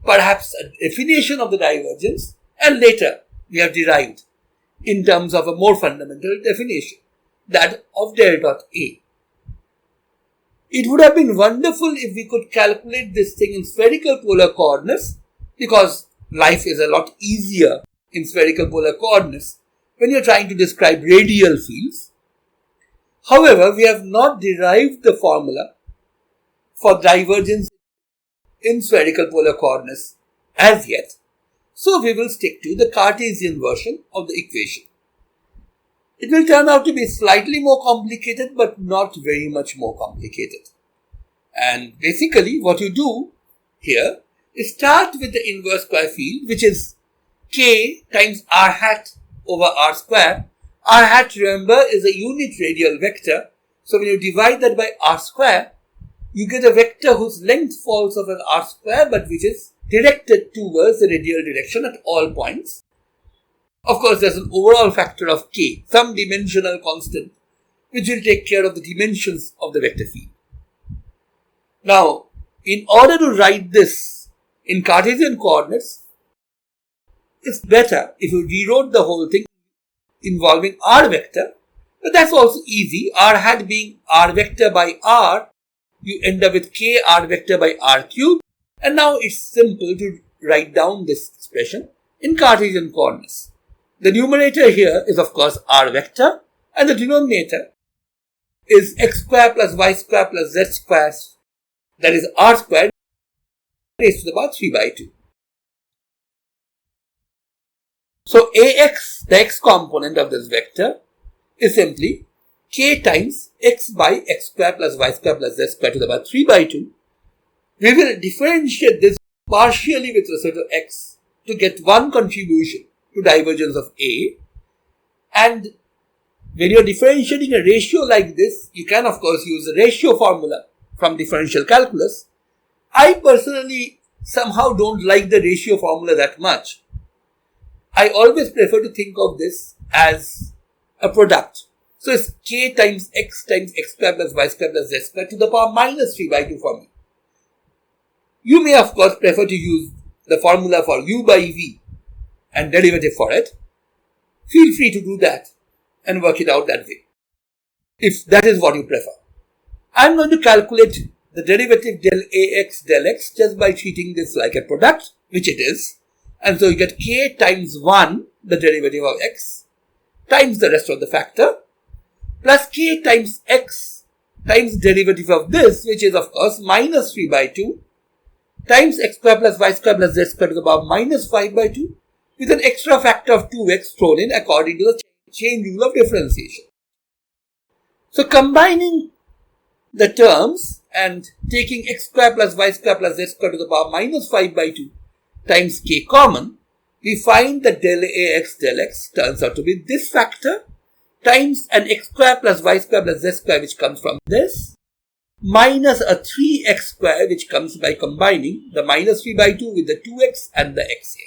perhaps a definition of the divergence, and later we have derived in terms of a more fundamental definition, that of del dot A. It would have been wonderful if we could calculate this thing in spherical polar coordinates, because life is a lot easier in spherical polar coordinates when you're trying to describe radial fields. However, we have not derived the formula for divergence in spherical polar coordinates as yet, so we will stick to the Cartesian version of the equation. It will turn out to be slightly more complicated, but not very much more complicated. And basically what you do here is start with the inverse square field, which is k times r hat over r square. R hat, remember, is a unit radial vector. So when you divide that by r square, you get a vector whose length falls off as r square, but which is directed towards the radial direction at all points. Of course, there's an overall factor of k, some dimensional constant, which will take care of the dimensions of the vector field. Now, in order to write this in Cartesian coordinates, it's better if you rewrote the whole thing involving r vector, but that's also easy. R hat being r vector by r, you end up with k r vector by r cube, and now it's simple to write down this expression in Cartesian coordinates. The numerator here is of course r vector, and the denominator is x square plus y square plus z square, that is r squared raised to the power 3 by 2. So ax, the x component of this vector, is simply k times x by x square plus y square plus z square to the power 3 by 2. We will differentiate this partially with respect to x to get one contribution to divergence of A. And when you're differentiating a ratio like this, you can of course use the ratio formula from differential calculus. I personally somehow don't like the ratio formula that much. I always prefer to think of this as a product. So it's k times x square plus y square plus z square to the power minus 3 by 2 for me. You may of course prefer to use the formula for u by v and derivative for it. Feel free to do that and work it out that way, if that is what you prefer. I'm going to calculate the derivative del x just by treating this like a product, which it is. And so you get k times 1, the derivative of x, times the rest of the factor, plus k times x times derivative of this, which is of course minus 3 by 2, times x square plus y square plus z square to the power minus 5 by 2, with an extra factor of 2x thrown in according to the chain rule of differentiation. So combining the terms and taking x square plus y square plus z square to the power minus 5 by 2 times k common, we find that del x turns out to be this factor times an x square plus y square plus z square, which comes from this, minus a 3x square, which comes by combining the minus 3 by 2 with the 2x and the xa.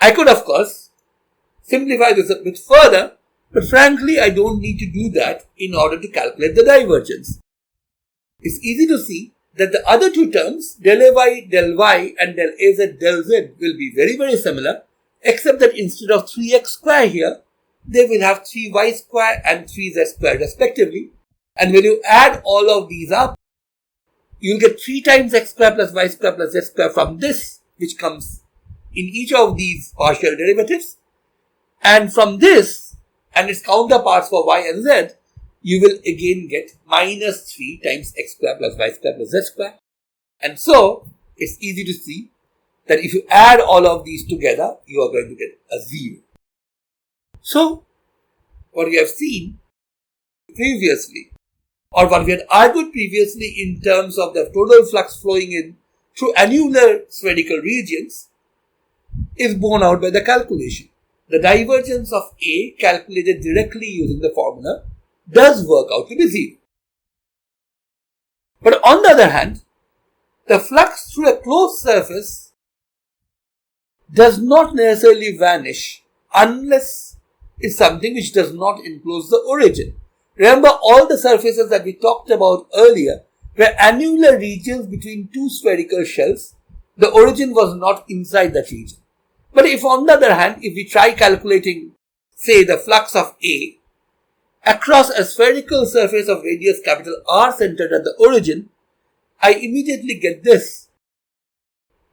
I could of course simplify this a bit further, but frankly I don't need to do that in order to calculate the divergence. It's easy to see that the other two terms, del ay del y and del az del z, will be very, very similar, except that instead of 3x square here, they will have 3y square and 3z square respectively. And when you add all of these up, you'll get 3 times x square plus y square plus z square from this, which comes in each of these partial derivatives. And from this and its counterparts for y and z, you will again get minus 3 times x square plus y square plus z square. And so, it's easy to see that if you add all of these together, you are going to get a 0. So, what we have seen previously, or what we had argued previously in terms of the total flux flowing in through annular spherical regions, is borne out by the calculation. The divergence of A, calculated directly using the formula, does work out to be 0. But on the other hand, the flux through a closed surface does not necessarily vanish unless it's something which does not enclose the origin. Remember, all the surfaces that we talked about earlier were annular regions between two spherical shells. The origin was not inside that region. But if on the other hand, if we try calculating, say, the flux of A across a spherical surface of radius capital R centered at the origin, I immediately get this.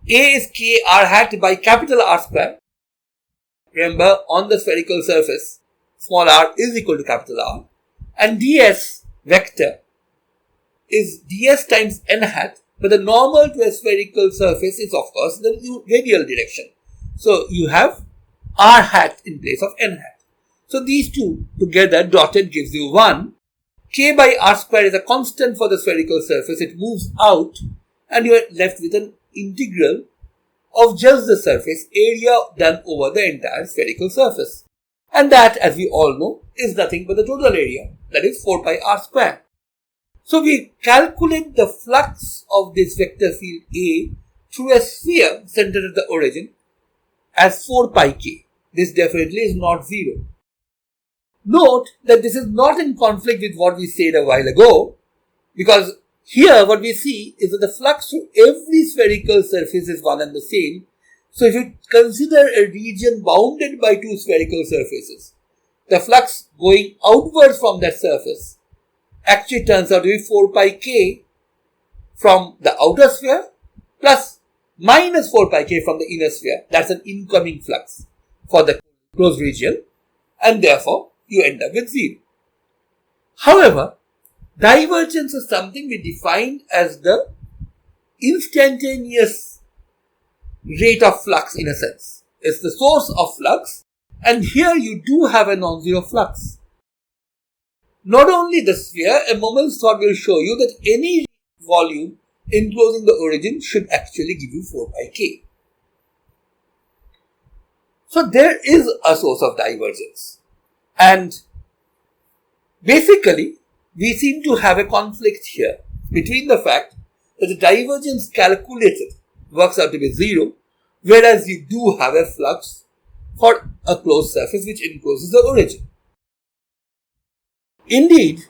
A is k r hat by capital R square. Remember, on the spherical surface, small r is equal to capital R. And ds vector is ds times n hat, but the normal to a spherical surface is of course the radial direction. So you have r hat in place of n hat. So these two together dotted gives you 1. K by r square is a constant for the spherical surface. It moves out and you are left with an integral of just the surface area done over the entire spherical surface. And that, as we all know, is nothing but the total area, that is 4 pi r square. So we calculate the flux of this vector field A through a sphere centered at the origin as 4 pi k. This definitely is not 0. Note that this is not in conflict with what we said a while ago, because here what we see is that the flux through every spherical surface is one and the same. So if you consider a region bounded by two spherical surfaces, the flux going outwards from that surface actually turns out to be 4 pi k from the outer sphere plus minus 4 pi k from the inner sphere. That's an incoming flux for the closed region, and therefore you end up with 0. However, divergence is something we defined as the instantaneous rate of flux in a sense. It's the source of flux, and here you do have a non-zero flux. Not only the sphere, a moment's thought will show you that any volume enclosing the origin should actually give you 4 pi k. So there is a source of divergence. And basically, we seem to have a conflict here between the fact that the divergence calculated works out to be 0, whereas you do have a flux for a closed surface which encloses the origin. Indeed,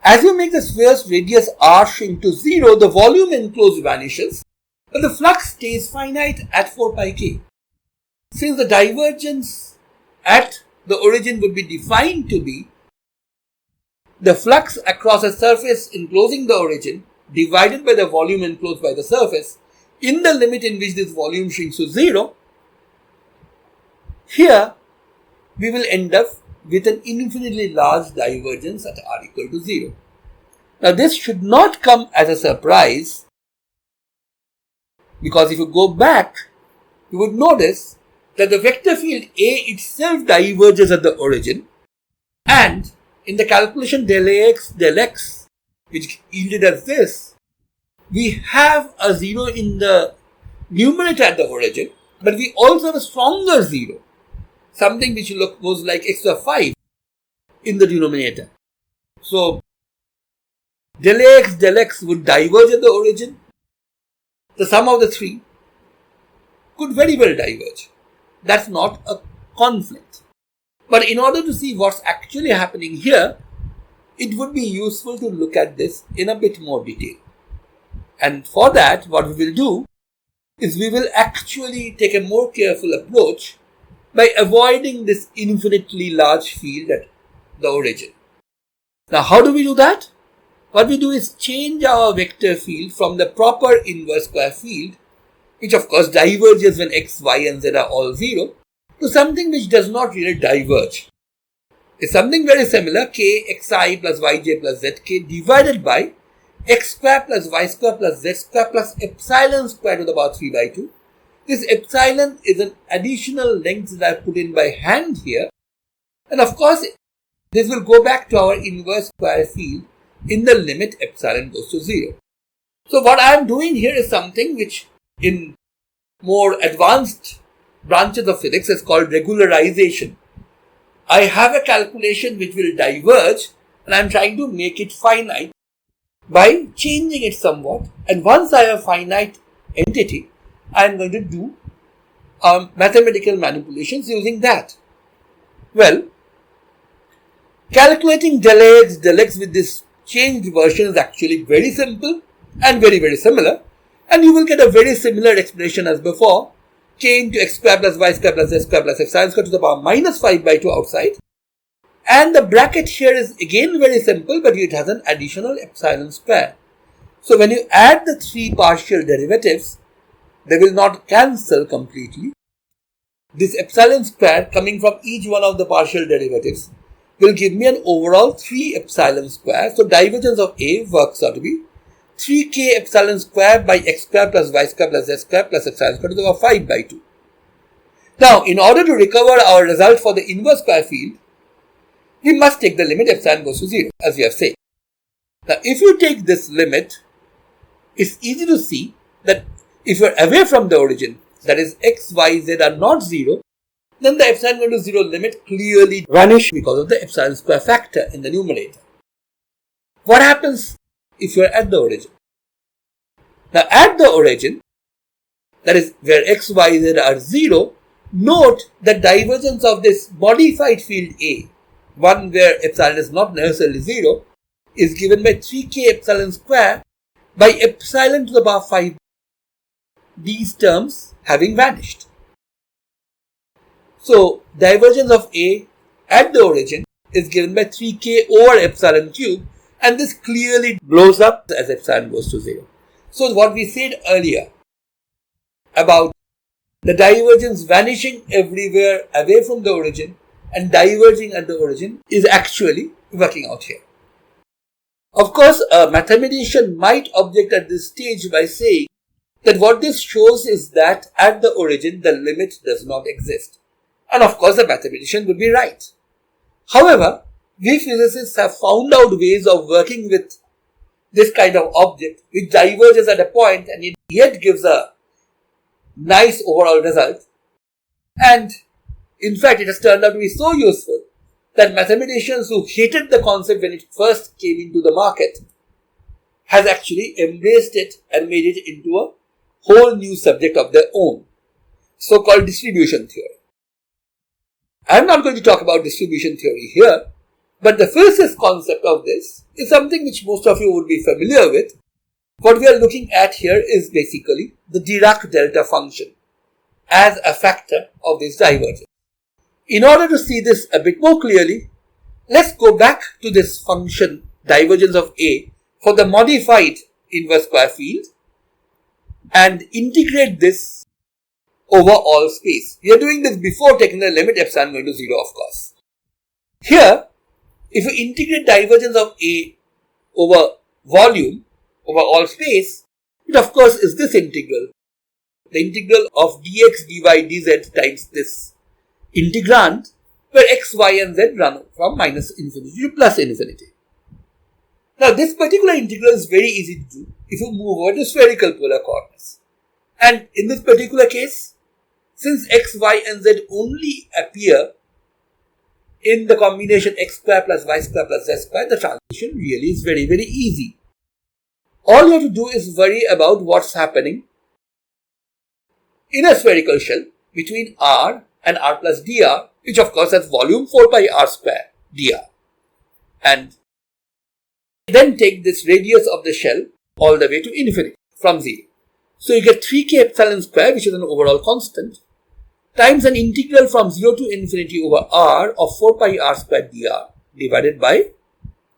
as you make the sphere's radius r shrink to 0, the volume enclosed vanishes, but the flux stays finite at 4 pi k. Since the divergence at the origin would be defined to be the flux across a surface enclosing the origin divided by the volume enclosed by the surface in the limit in which this volume shrinks to 0, here we will end up with an infinitely large divergence at r equal to 0. Now this should not come as a surprise, because if you go back, you would notice that the vector field A itself diverges at the origin, and in the calculation del Ax del x, which yielded as this, we have a 0 in the numerator at the origin, but we also have a stronger 0, something which goes like x to the 5 in the denominator. So del Ax del x would diverge at the origin. The sum of the three could very well diverge. That's not a conflict. But in order to see what's actually happening here, it would be useful to look at this in a bit more detail. And for that, what we will do is we will actually take a more careful approach by avoiding this infinitely large field at the origin. Now, how do we do that? What we do is change our vector field from the proper inverse square field, which of course diverges when x, y and z are all 0, to something which does not really diverge. It's something very similar, k xi plus yj plus zk divided by x square plus y square plus z square plus epsilon square to the power 3 by 2. This epsilon is an additional length that I put in by hand here. And of course, this will go back to our inverse square field in the limit epsilon goes to 0. So what I am doing here is something which in more advanced branches of physics is called regularization. I have a calculation which will diverge, and I am trying to make it finite by changing it somewhat. And once I have a finite entity, I am going to do mathematical manipulations using that. Well, calculating del Ax del x with this changed version is actually very simple and very, very similar. And you will get a very similar expression as before. K into x square plus y square plus z square plus epsilon square to the power minus 5 by 2 outside. And the bracket here is again very simple, but it has an additional epsilon square. So when you add the three partial derivatives, they will not cancel completely. This epsilon square coming from each one of the partial derivatives will give me an overall 3 epsilon square. So divergence of A works out to be 3k epsilon square by x square plus y square plus z square plus epsilon square to the power 5 by 2. Now, in order to recover our result for the inverse square field, we must take the limit epsilon goes to 0, as we have said. Now, if you take this limit, it's easy to see that if you are away from the origin, that is x, y, z are not 0, then the epsilon going to 0 limit clearly vanishes because of the epsilon square factor in the numerator. What happens if you are at the origin? Now, at the origin, that is where x, y, z are 0, note that divergence of this modified field A, one where epsilon is not necessarily 0, is given by 3k epsilon square by epsilon to the power 5. These terms having vanished. So, divergence of A at the origin is given by 3k over epsilon cube, and this clearly blows up as epsilon goes to 0. So, what we said earlier about the divergence vanishing everywhere away from the origin and diverging at the origin is actually working out here. Of course, a mathematician might object at this stage by saying that what this shows is that at the origin the limit does not exist. And of course the mathematician would be right. However, we physicists have found out ways of working with this kind of object which diverges at a point and it yet gives a nice overall result. And in fact, it has turned out to be so useful that mathematicians who hated the concept when it first came into the market has actually embraced it and made it into a whole new subject of their own, so-called distribution theory. I'm not going to talk about distribution theory here, but the first concept of this is something which most of you would be familiar with. What we are looking at here is basically the Dirac Delta function as a factor of this divergence. In order to see this a bit more clearly, let's go back to this function divergence of A for the modified inverse square field and integrate this over all space. We are doing this before taking the limit epsilon going to 0, of course. Here, if you integrate divergence of A over volume over all space, it of course is this integral. The integral of dx dy dz times this integrand, where x, y and z run from minus infinity to plus infinity. Now this particular integral is very easy to do if you move over to spherical polar coordinates. And in this particular case, since x, y and z only appear in the combination x square plus y square plus z square, the transition really is very, very easy. All you have to do is worry about what's happening in a spherical shell between r and r plus dr, which of course has volume 4 pi r square dr. And then take this radius of the shell all the way to infinity from 0. So you get 3k epsilon square, which is an overall constant, times an integral from 0 to infinity over r of 4 pi r square dr divided by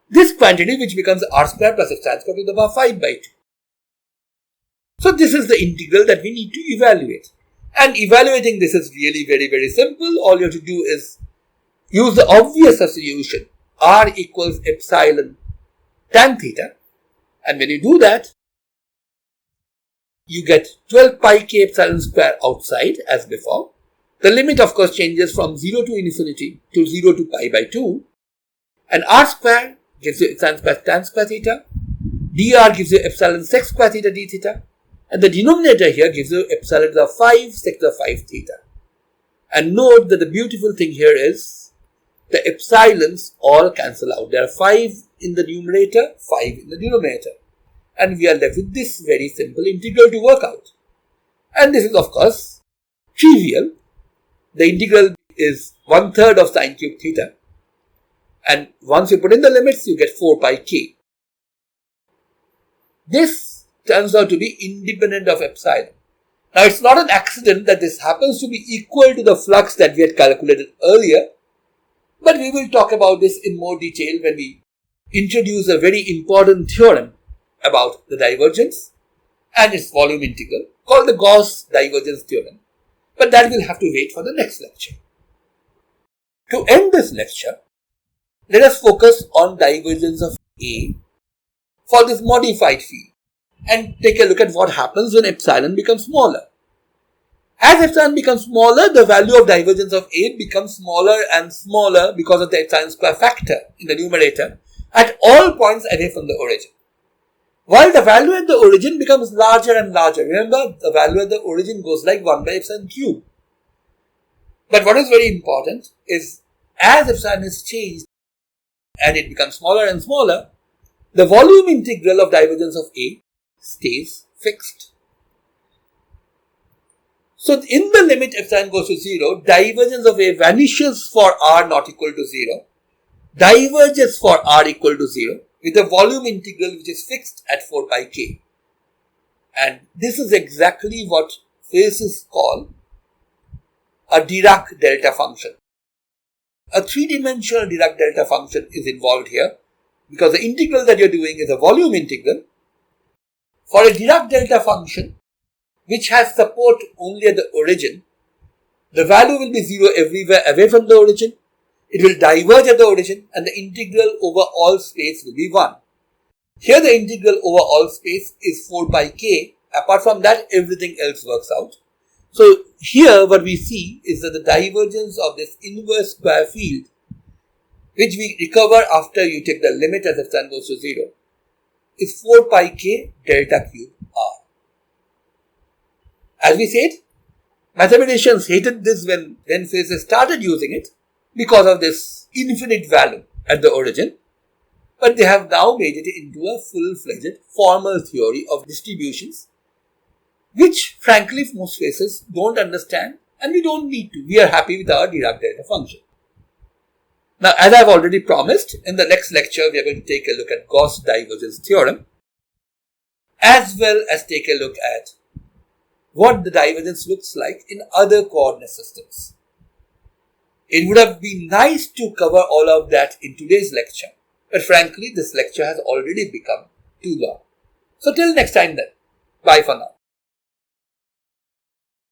this quantity, which becomes r square plus epsilon square to the power 5 by 2. So this is the integral that we need to evaluate. And evaluating this is really very, very simple. All you have to do is use the obvious substitution. R equals epsilon tan theta. And when you do that, you get 12 pi k epsilon square outside as before. The limit of course changes from 0 to infinity to 0 to pi by 2. And r square gives you epsilon square tan square theta. dr gives you epsilon sec square theta d theta. And the denominator here gives you epsilon to the 5 sec to the 5 theta. And note that the beautiful thing here is the epsilons all cancel out. There are 5 in the numerator, 5 in the denominator. And we are left with this very simple integral to work out. And this is of course trivial. The integral is 1/3 of sine cube theta. And once you put in the limits, you get 4 pi k. This turns out to be independent of epsilon. Now it's not an accident that this happens to be equal to the flux that we had calculated earlier, but we will talk about this in more detail when we introduce a very important theorem about the divergence and its volume integral called the Gauss divergence theorem, but that will have to wait for the next lecture. To end this lecture, let us focus on divergence of A for this modified field and take a look at what happens when epsilon becomes smaller. As epsilon becomes smaller, the value of divergence of A becomes smaller and smaller because of the epsilon square factor in the numerator at all points away from the origin. While the value at the origin becomes larger and larger. Remember, the value at the origin goes like 1 by epsilon cube. But what is very important is as epsilon is changed and it becomes smaller and smaller, the volume integral of divergence of A stays fixed. So in the limit epsilon goes to 0, divergence of A vanishes for r not equal to 0, diverges for r equal to 0 with a volume integral which is fixed at 4 pi k. And this is exactly what physicists call a Dirac Delta function. A three-dimensional Dirac Delta function is involved here because the integral that you're doing is a volume integral. For a Dirac Delta function which has support only at the origin, the value will be 0 everywhere away from the origin. It will diverge at the origin and the integral over all space will be 1. Here the integral over all space is 4 pi k. Apart from that, everything else works out. So here what we see is that the divergence of this inverse square field, which we recover after you take the limit as epsilon goes to 0, is 4 pi k delta cube r. As we said, mathematicians hated this when physicists started using it because of this infinite value at the origin, but they have now made it into a full-fledged formal theory of distributions, which frankly most physicists don't understand, and we don't need to. We are happy with our Dirac Delta function. Now, as I've already promised, in the next lecture we are going to take a look at Gauss divergence theorem, as well as take a look at what the divergence looks like in other coordinate systems. It would have been nice to cover all of that in today's lecture, but frankly this lecture has already become too long. So till next time then, bye for now.